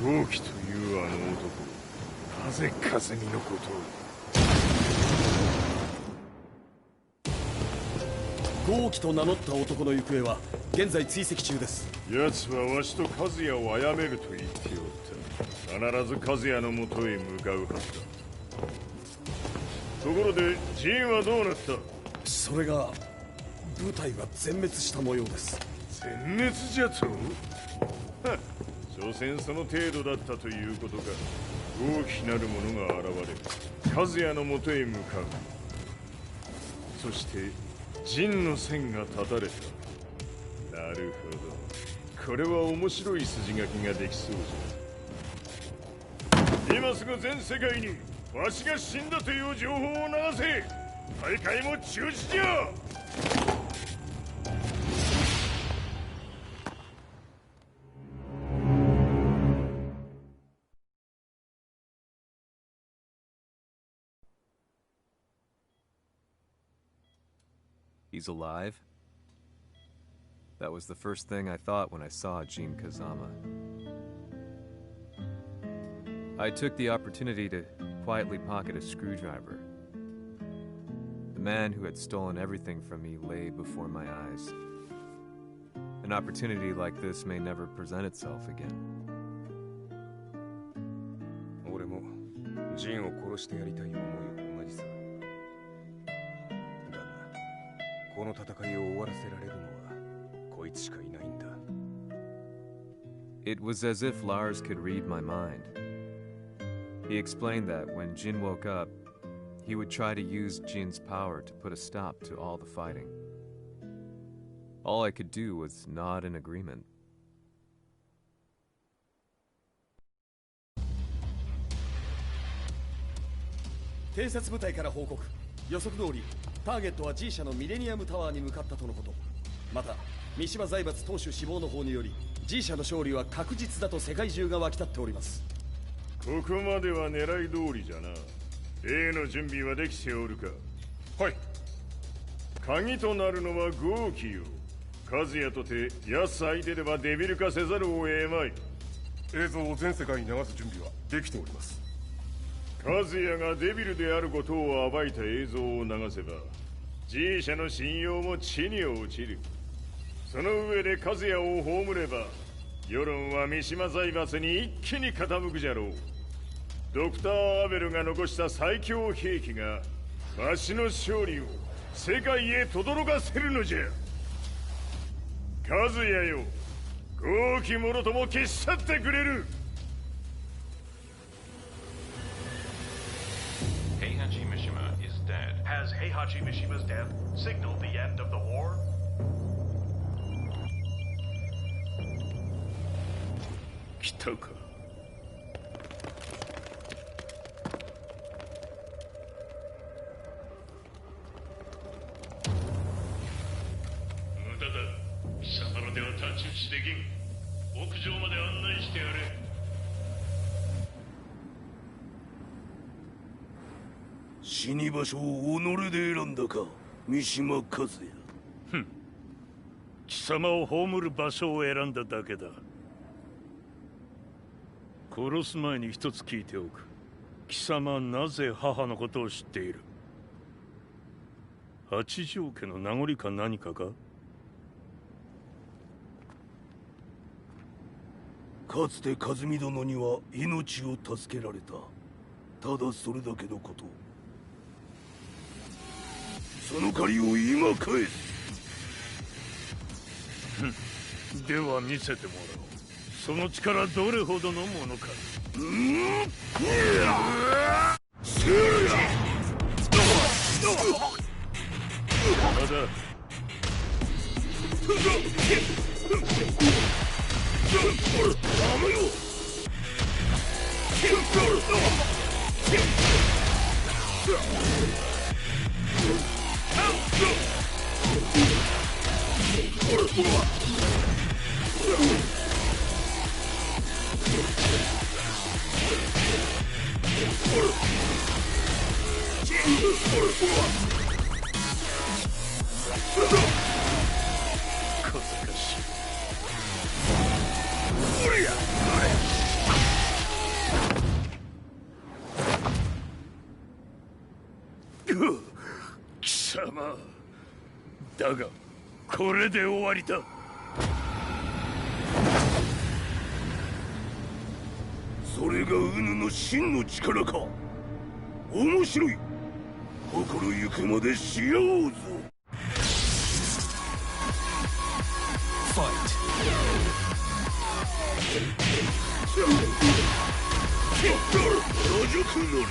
豪輝というあの男、なぜ風見のことを。豪輝と名乗った男の行方は現在追跡中です。奴はわしと和也を殺めると言っておった。必ず和也のもとへ向かうはずだ。ところでジンはどうなった？それが部隊が全滅した模様です。全滅じゃと？はっ、所詮その程度だったということか。大きなる者が現れる。和也のもとへ向かう。そして陣の線が断たれた。なるほど。これは面白い筋書きができそうじゃ。今すぐ全世界にわしが死んだという情報を流せ。大会も中止じゃ。He's alive? That was the first thing I thought when I saw Jin Kazama. I took the opportunity to quietly pocket a screwdriver. The man who had stolen everything from me lay before my eyes. An opportunity like this may never present itself again. 俺もジンを殺してやりたい思いは同じさ。この戦いを終わらせられるのはこいつしかいないんだ。It was as if Lars could read my mind. He explained that when Jin woke up, he would try to use Jin's power to put a stop to all the fighting. All I could do was nod in agreement. 偵察部隊から報告。予測通りターゲットは G 社のミレニアムタワーに向かったとのこと。また三島財閥当主死亡の方により G 社の勝利は確実だと世界中が沸き立っております。ここまでは狙い通りじゃな。例の準備はできておるか？はい。鍵となるのは豪輝よ。和也とて奴相手ではデビル化せざるを得まい。映像を全世界に流す準備はできております。和也がデビルであることを暴いた映像を流せば G 社の信用も地に落ちる。その上で和也を葬れば世論は三島財閥に一気に傾くじゃろう。ドクター・アベルが残した最強兵器がわしの勝利を世界へ轟かせるのじゃ。和也よ、豪輝者とも消し去ってくれる。Heihachi Mishima is dead. Has Heihachi Mishima's death signaled the end of the war? 来たか。無駄だ。貴様らでは太刀打ちできん。屋上まで案内してやれ。死に場所を己で選んだか、三島和也。ふん。貴様を葬る場所を選んだだけだ。殺す前に一つ聞いておく。貴様はなぜ母のことを知っている？八条家の名残か何かか？かつて和美殿には命を助けられた。ただそれだけのこと。その借りを今返す。では見せてもらおう。その力どれほどのものか。まだ小賢しい。貴様だがこれで終わりだ。それがウヌの真の力か。面白い。心ゆくまでしようぞ。野宿のり。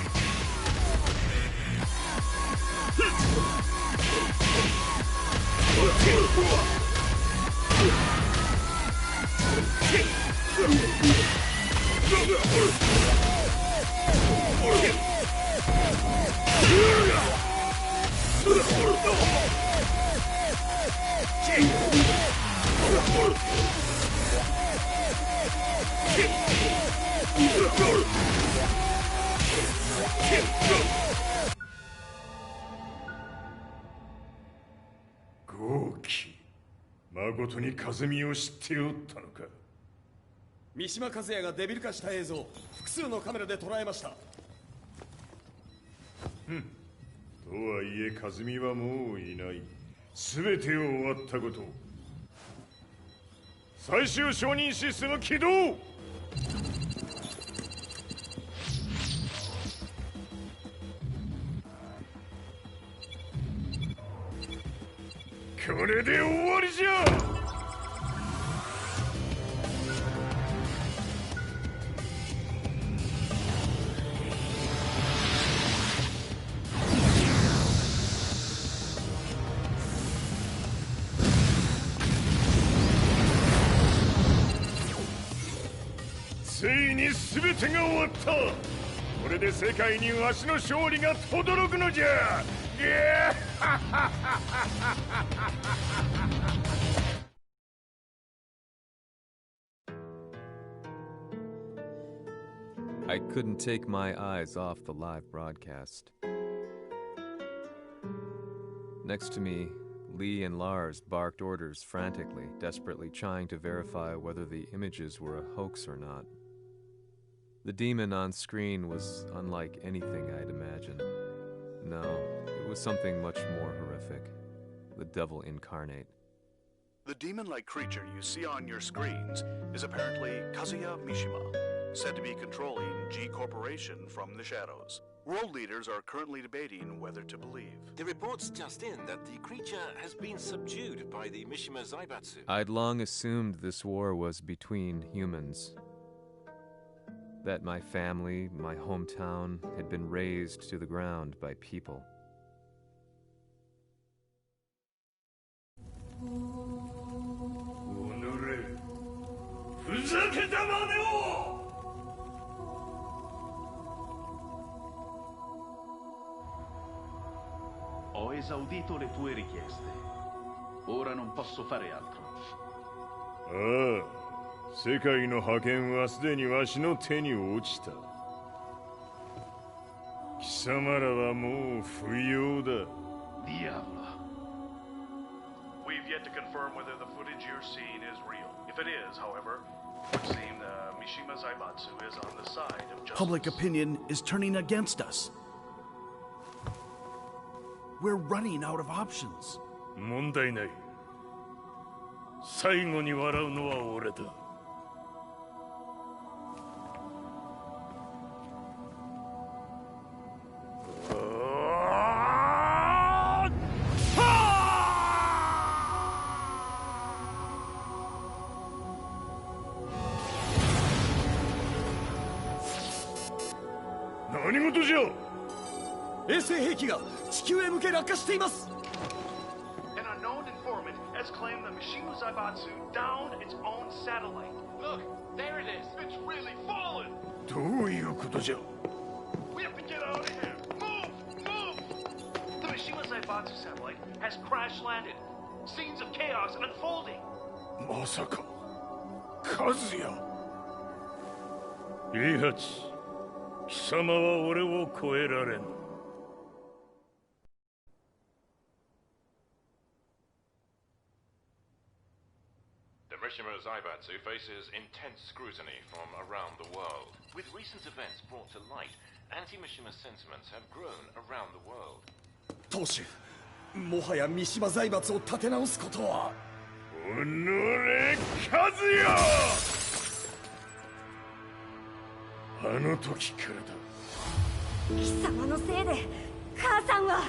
豪気、まことに風見を知っておったのか。三島和也がデビル化した映像、複数のカメラで捉えました。とはいえ風見はもういない。全てを終わったこと。最終承認システム起動。これで終わりじゃ。ついに全てが終わった。これで世界にわしの勝利が轟くのじゃ。I couldn't take my eyes off the live broadcast. Next to me, Lee and Lars barked orders frantically, desperately trying to verify whether the images were a hoax or not. The demon on screen was unlike anything I'd imagined. No, it was something much more horrific. The devil incarnate. The demon-like creature you see on your screens is apparently Kazuya Mishima, said to be controlling G Corporation from the shadows. World leaders are currently debating whether to believe. The reports just in that the creature has been subdued by the Mishima Zaibatsu. I'd long assumed this war was between humans. That my family, my hometown, had been razed to the ground by people. Ho esaudito le tue richieste. Ora non posso fare altro. 世界の覇権はすでにわしの手に落ちた。貴様らはもう不要だ。 Diablo. We've yet to confirm whether the footage you're seeing is real. If it is, however, it would seem Mishima Zaibatsu is on the side of justice. Public opinion is turning against us. We're running out of options. 問題ない。最後に笑うのは俺だ。何事じゃ。衛星兵器が地球へ向け落下しています。 An unknown informant has claimed that Mishima Zaibatsu downed its own satellite. Look, there it is. It's really fallen. どういうことじゃ。 We have to get out of here. Move! Move! The Mishima Zaibatsu satellite has crash landed. Scenes of chaos unfolding. まさか、和也。イハチ、貴様は俺を超えられん。Mishima Zaibatsu faces intense scrutiny from around the world. With recent events brought to light, anti-Mishima sentiments have grown around the world. 当主、もはや三島財閥を立て直すことは。おのれ、和也。あの時からだ。貴様のせいで母さんは。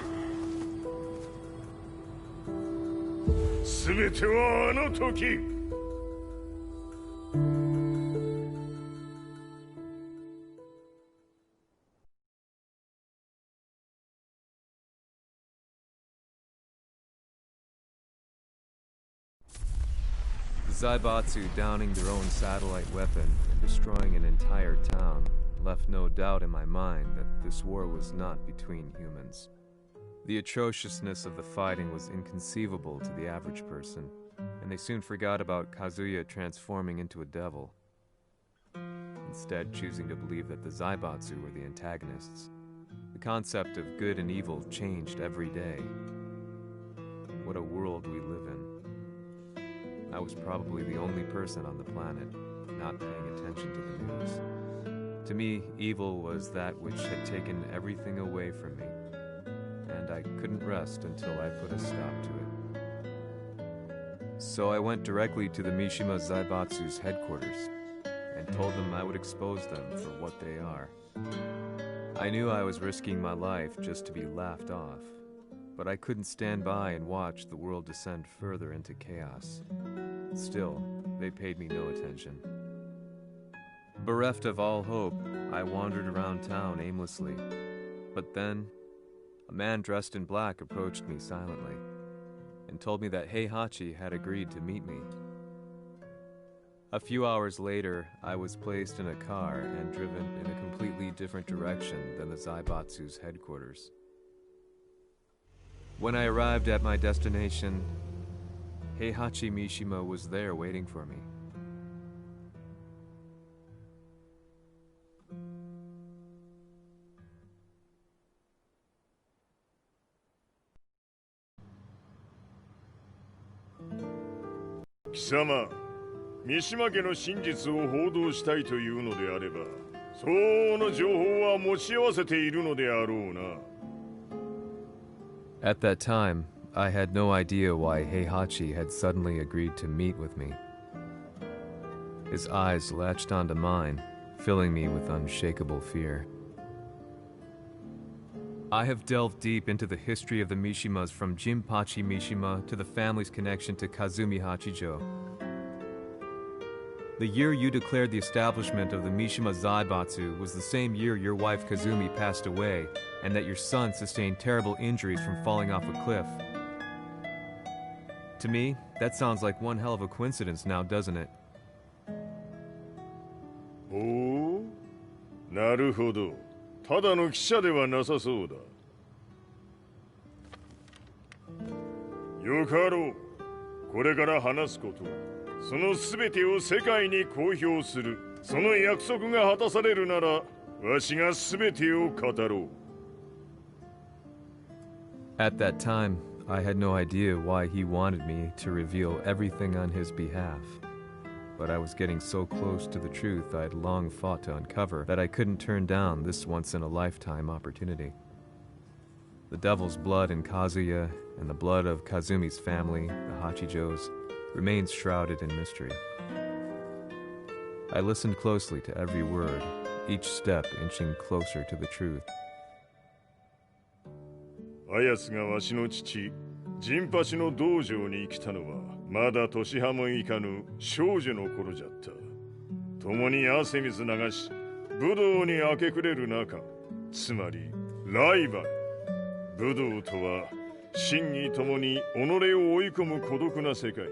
全てはあの時。 Zaibatsu downing their own satellite weapon and destroying an entire town left no doubt in my mind that this war was not between humans. The atrociousness of the fighting was inconceivable to the average person, and they soon forgot about Kazuya transforming into a devil, instead choosing to believe that the Zaibatsu were the antagonists. The concept of good and evil changed every day. What a world we live in. I was probably the only person on the planet not paying attention to the news. To me, evil was that which had taken everything away from me, and I couldn't rest until I put a stop to it. So I went directly to the Mishima Zaibatsu's headquarters and told them I would expose them for what they are. I knew I was risking my life just to be laughed off, but I couldn't stand by and watch the world descend further into chaos. Still, they paid me no attention. Bereft of all hope, I wandered around town aimlessly. But then, a man dressed in black approached me silently and told me that Heihachi had agreed to meet me. A few hours later, I was placed in a car and driven in a completely different direction than the Zaibatsu's headquarters. When I arrived at my destination, Heihachi Mishima was there waiting for me. Kisama, 三島家の真実を報道したいというのであれば、相応の情報は持ち合わせているのであろうな。At that time, I had no idea why Heihachi had suddenly agreed to meet with me. His eyes latched onto mine, filling me with unshakable fear. I have delved deep into the history of the Mishimas from Jinpachi Mishima to the family's connection to Kazumi Hachijo. The year you declared the establishment of the Mishima Zaibatsu was the same year your wife Kazumi passed away, and that your son sustained terrible injuries from falling off a cliff. To me, that sounds like one hell of a coincidence now, doesn't it? おお、なるほど。ただの記者ではなさそうだ。よかろう。これから話すこと、その全てを世界に公表する。その約束が果たされるなら、わしが全てを語ろう。At that time, I had no idea why he wanted me to reveal everything on his behalf. But I was getting so close to the truth I had long fought to uncover that I couldn't turn down this once-in-a-lifetime opportunity. The devil's blood in Kazuya and the blood of Kazumi's family, the Hachijos, remains shrouded in mystery. I listened closely to every word, each step inching closer to the truth. あやつがわしの父、ジンパチの道場に来たのは、まだ年端もいかぬ少女の頃じゃった。共に汗水流し、武道に明け暮れる中、つまりライバル。武道とは、真偽ともに己を追い込む孤独な世界。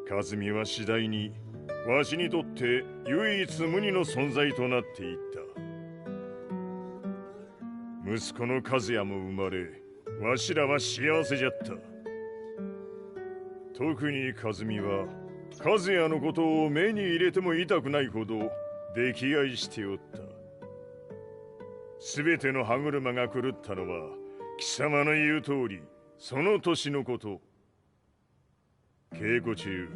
和美は次第に、わしにとって唯一無二の存在となっていった。息子の和也も生まれ、わしらは幸せじゃった。特に和美は、和也のことを目に入れても痛くないほど溺愛しておった。すべての歯車が狂ったのは、貴様の言う通り、その年のこと。稽古中、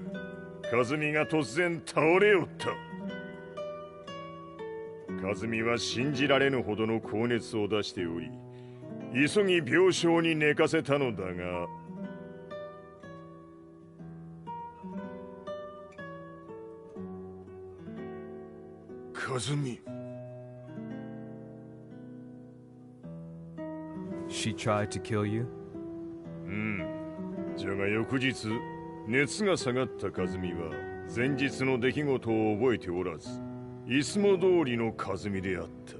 和美が突然倒れおった。和美は信じられぬほどの高熱を出しており、急ぎ病床に寝かせたのだが、和美。She tried to kill you? じゃが翌日、熱が下がった和美は、前日の出来事を覚えておらず、いつも通りの和美であった。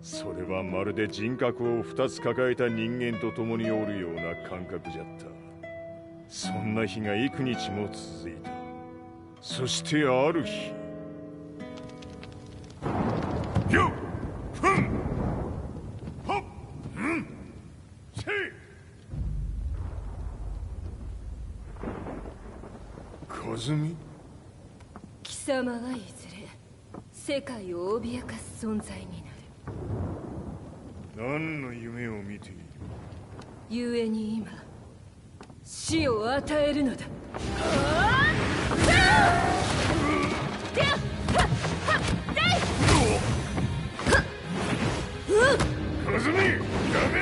それはまるで人格を2つ抱えた人間と共におるような感覚じゃった。そんな日が幾日も続いた。そしてある日、よっふんほっんせい和美。貴様はいずれ世界を脅かす存在になる。何の夢を見ている？故に今死を与えるのだ。和美、やめ！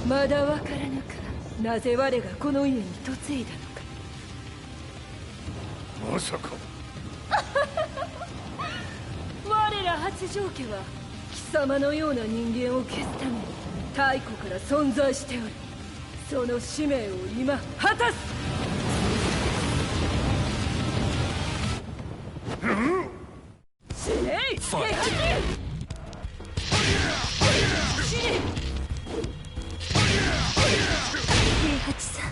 まだわからぬか、なぜ我がこの家に嫁いだのか。まさか我ら八丈家は貴様のような人間を消すために太古から存在しており、その使命を今果たす。死ねい平八！死ね平八さん。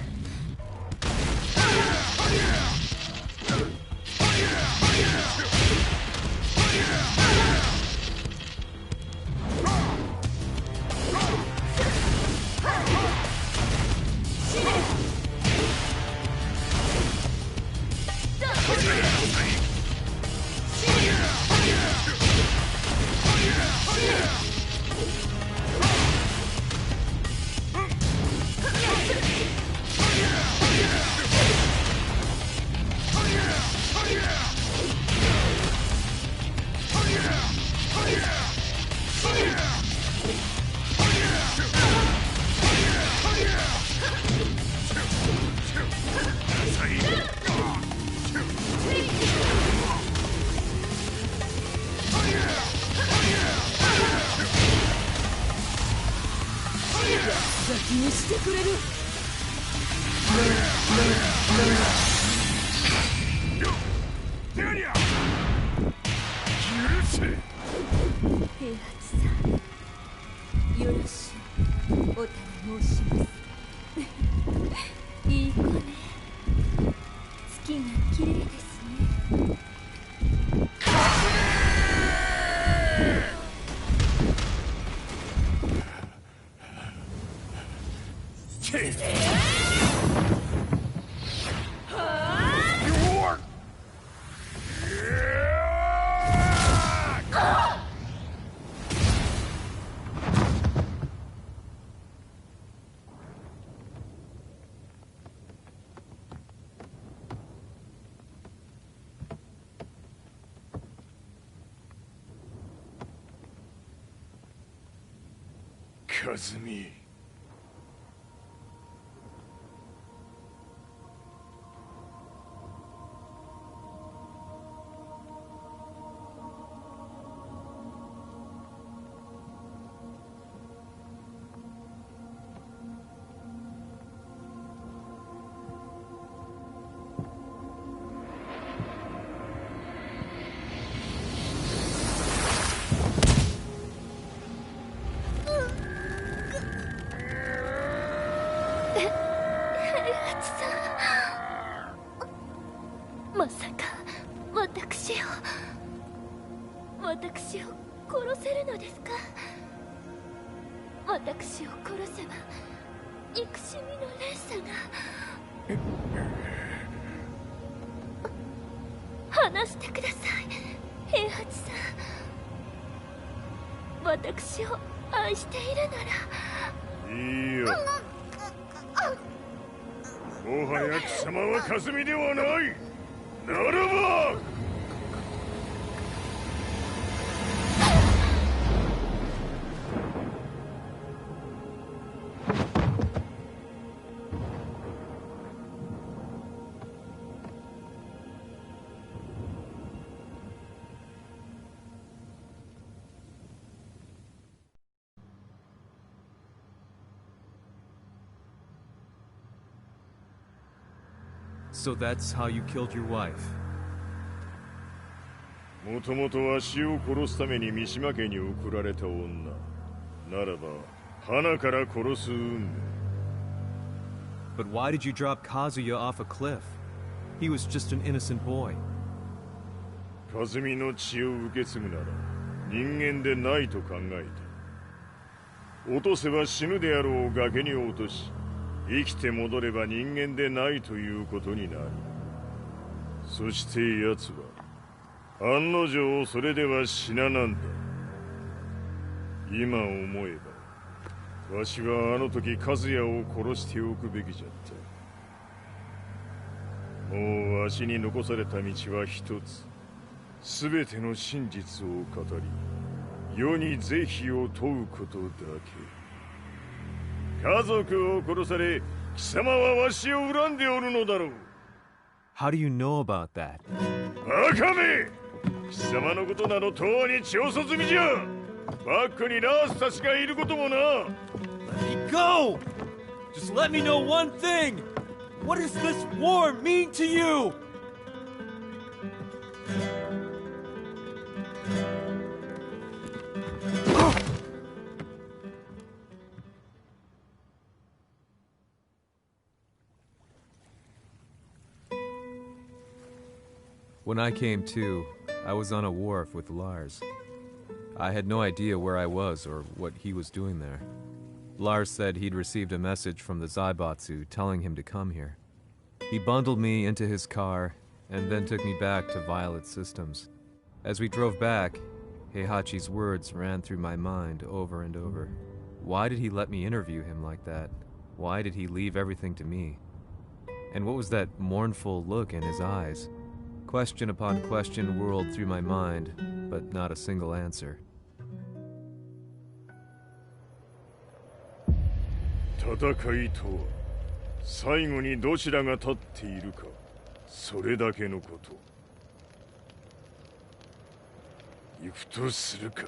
先にしてくれる。平八さん、よろしいお頼申します。いい子ね。月が綺麗ですね。和美。まさか私を殺せるのですか？私を殺せば憎しみの連鎖が。話してください、平八さん。私を愛しているなら。いいよ。もはや貴様は和美ではない。ならばSo that's how you killed your wife. もともとわしを殺すために三島家に送られた女ならば花から殺す運命。 But why did you drop Kazuya off a cliff? He was just an innocent boy. 和美の血を受け継ぐなら人間でないと考えた。落とせば死ぬであろう崖に落とし、生きて戻れば人間でないということになる。そして奴は案の定それでは死ななんだ。今思えばわしはあの時和也を殺しておくべきじゃった。もうわしに残された道は一つ。全ての真実を語り世に是非を問うことだけ。家族を殺され貴様はわしを恨んでおるのだろう。 How do you know about that? バカめ！貴様のことなどとうに調査済みじゃ。バックにラースたちがいることもな。 Let me go! Just let me know one thing! What does this war mean to you? When I came to, I was on a wharf with Lars. I had no idea where I was or what he was doing there. Lars said he'd received a message from the Zaibatsu telling him to come here. He bundled me into his car and then took me back to Violet Systems. As we drove back, Heihachi's words ran through my mind over and over. Why did he let me interview him like that? Why did he leave everything to me? And what was that mournful look in his eyes? Question upon question whirled through my mind, but not a single answer. 戦いとは最後にどちらが立っているか、それだけのこと。行くとするか。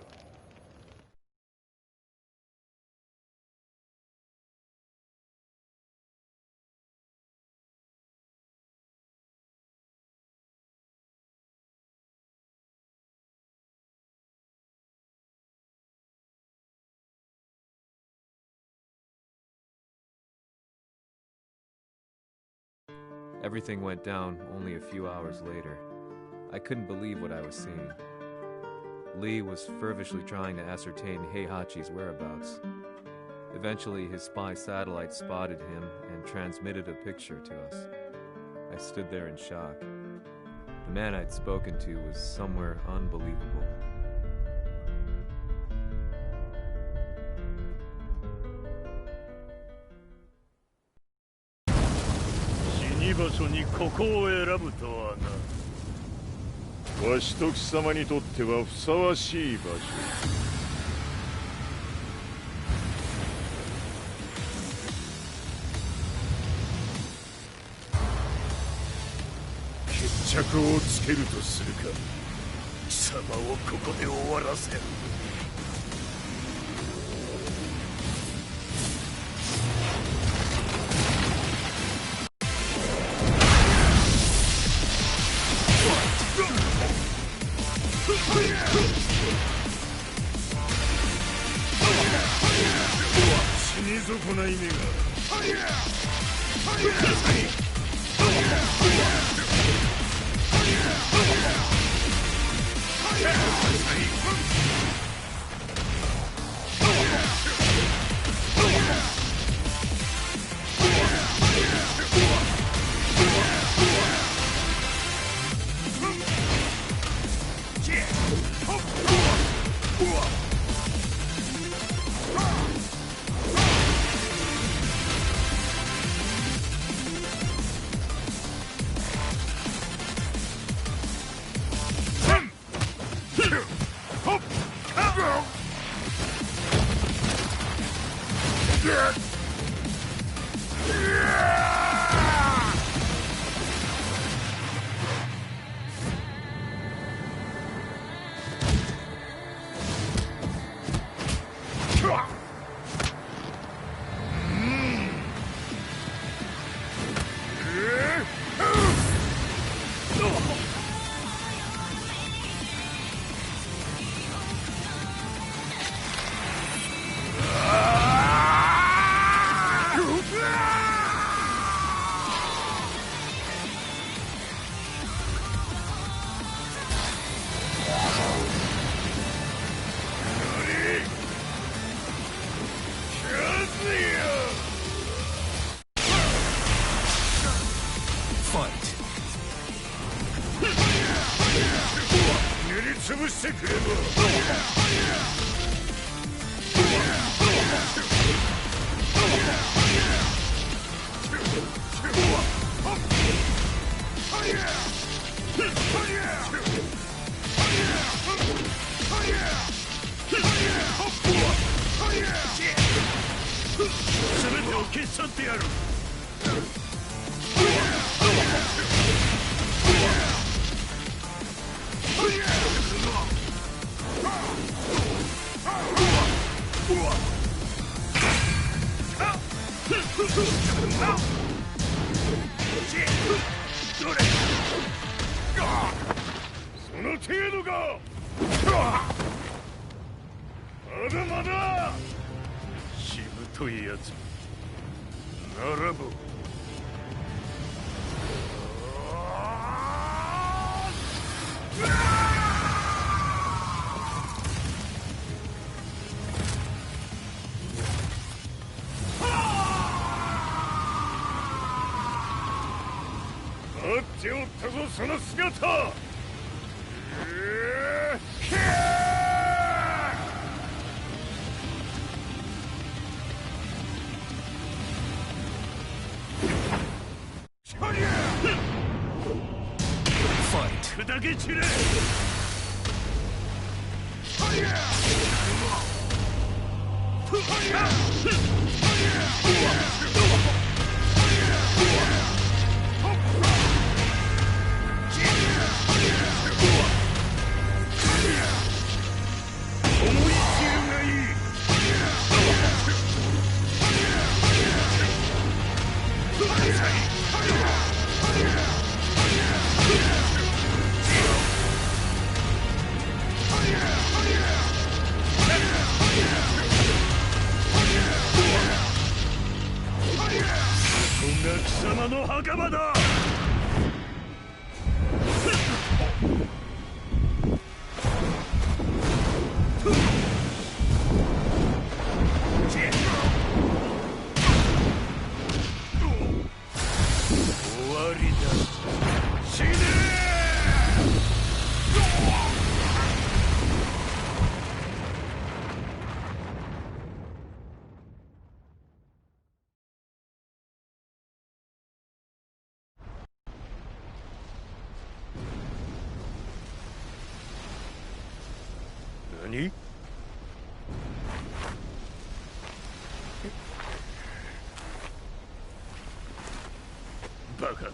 Everything went down only a few hours later. I couldn't believe what I was seeing. Lee was feverishly trying to ascertain Heihachi's whereabouts. Eventually, his spy satellite spotted him and transmitted a picture to us. I stood there in shock. The man I'd spoken to was somewhere unbelievable. 場所にここを選ぶとはな。わしと貴様にとってはふさわしい場所。決着をつけるとするか。貴様をここで終わらせる。死に損ない目が。潰してくれば。全てを消し去ってやる。その程度か。まだまだ。しぶといやつ。ならば。待っておったぞその姿。砕け散れ。貴様の墓場だ。終わりだ。死ね何？バカだ。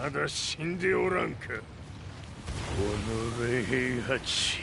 まだ死んでおらんか。おのれ平八。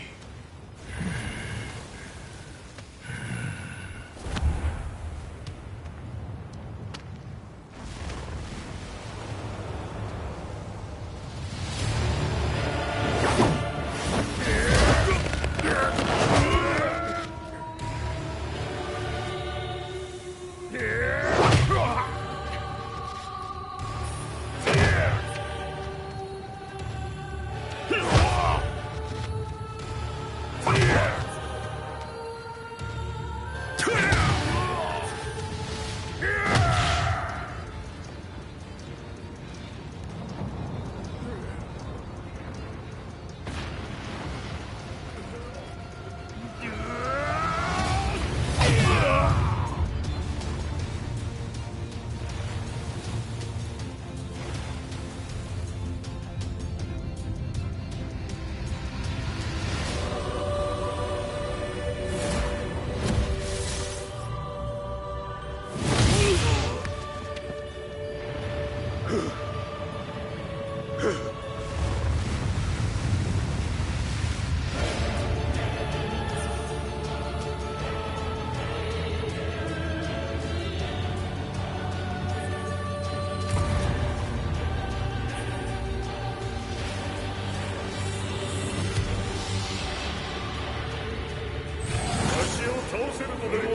貴様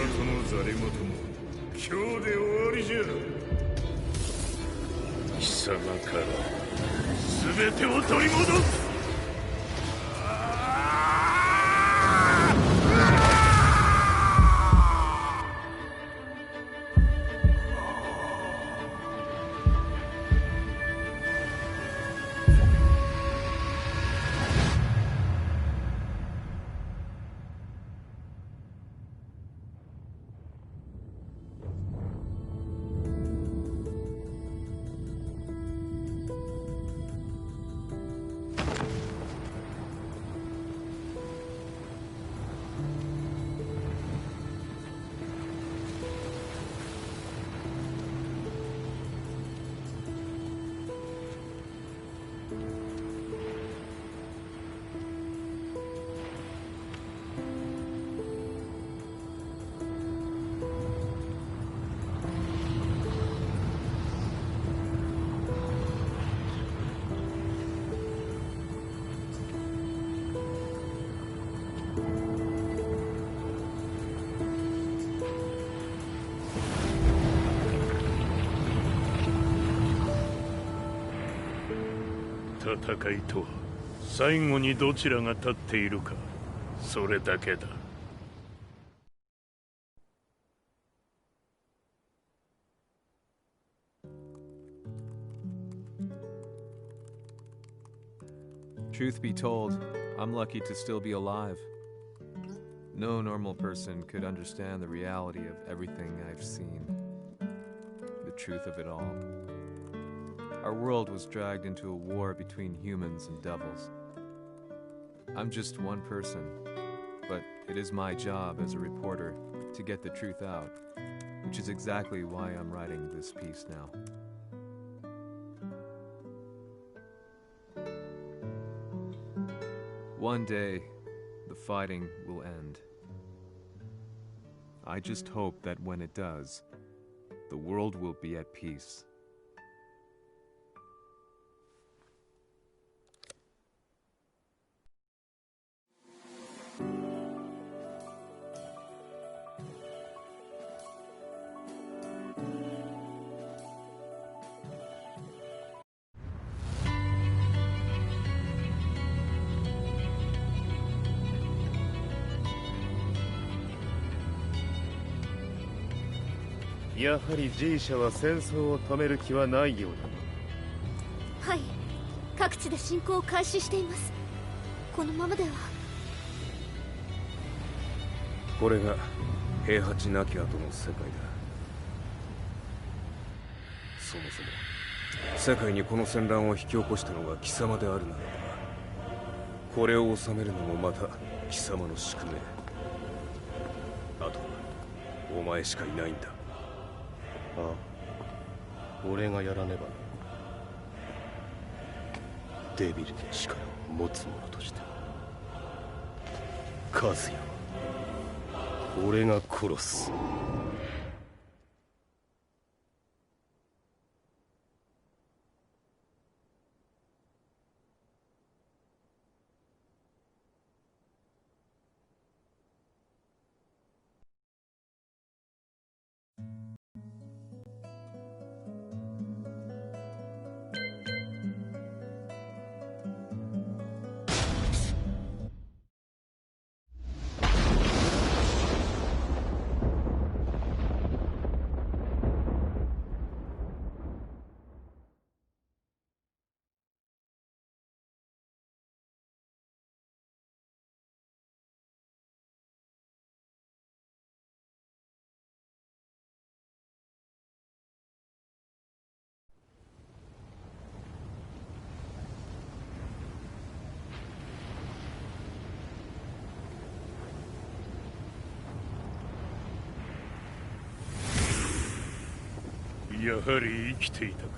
とのざれ言も今日で終わりじゃ。貴様から全てを取り戻す。戦いとは最後にどちらが立っているか、それだけだ。Truth be told, I'm lucky to still be alive. No normal person could understand the reality of everything I've seen, the truth of it all. Our world was dragged into a war between humans and devils. I'm just one person, but it is my job as a reporter to get the truth out, which is exactly why I'm writing this piece now. One day, the fighting will end. I just hope that when it does, the world will be at peace. やはり G 社は戦争を止める気はないようだな。はい、各地で侵攻を開始しています。このままでは。これが平八なき後の世界だ。そもそも世界にこの戦乱を引き起こしたのが貴様であるならば、これを収めるのもまた貴様の宿命。あとはお前しかいないんだ。ああ、俺がやらねばな。デビルの力を持つ者として和也は俺が殺す。やはり生きていたか。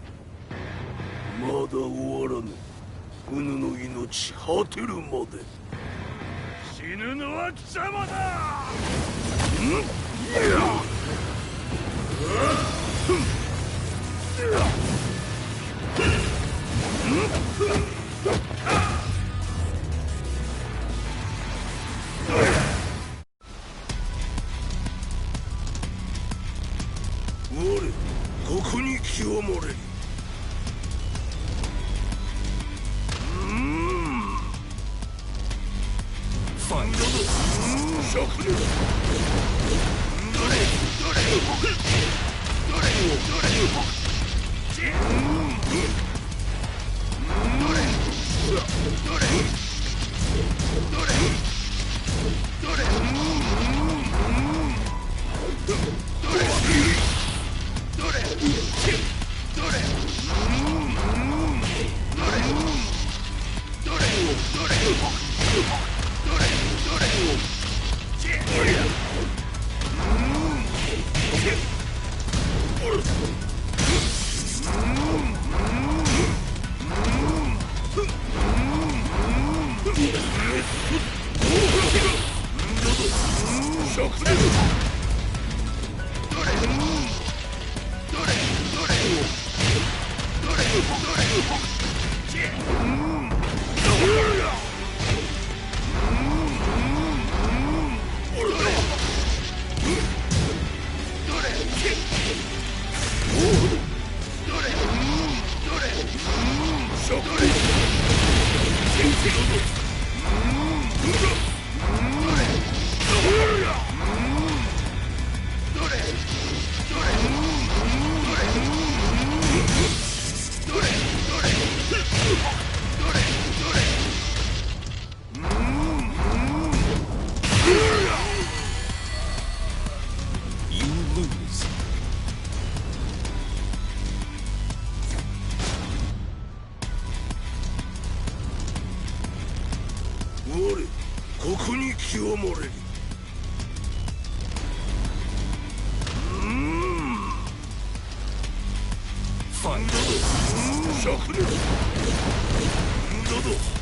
まだ終わらぬ。うぬの命果てるまで。死ぬのは貴様だ。ここに清盛れり。ファンドド灼熱ドド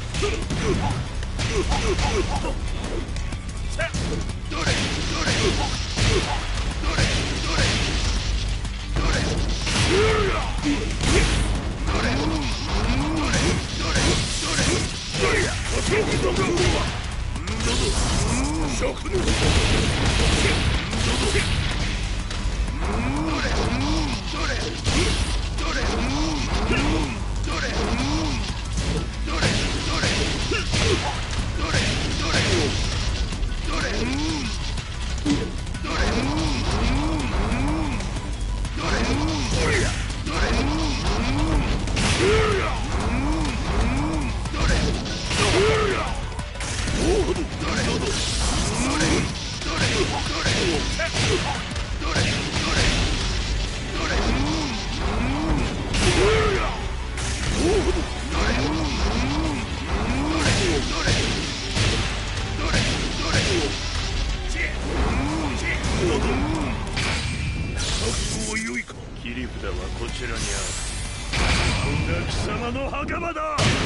切り札はこちらにある。こんな貴様の墓場だ。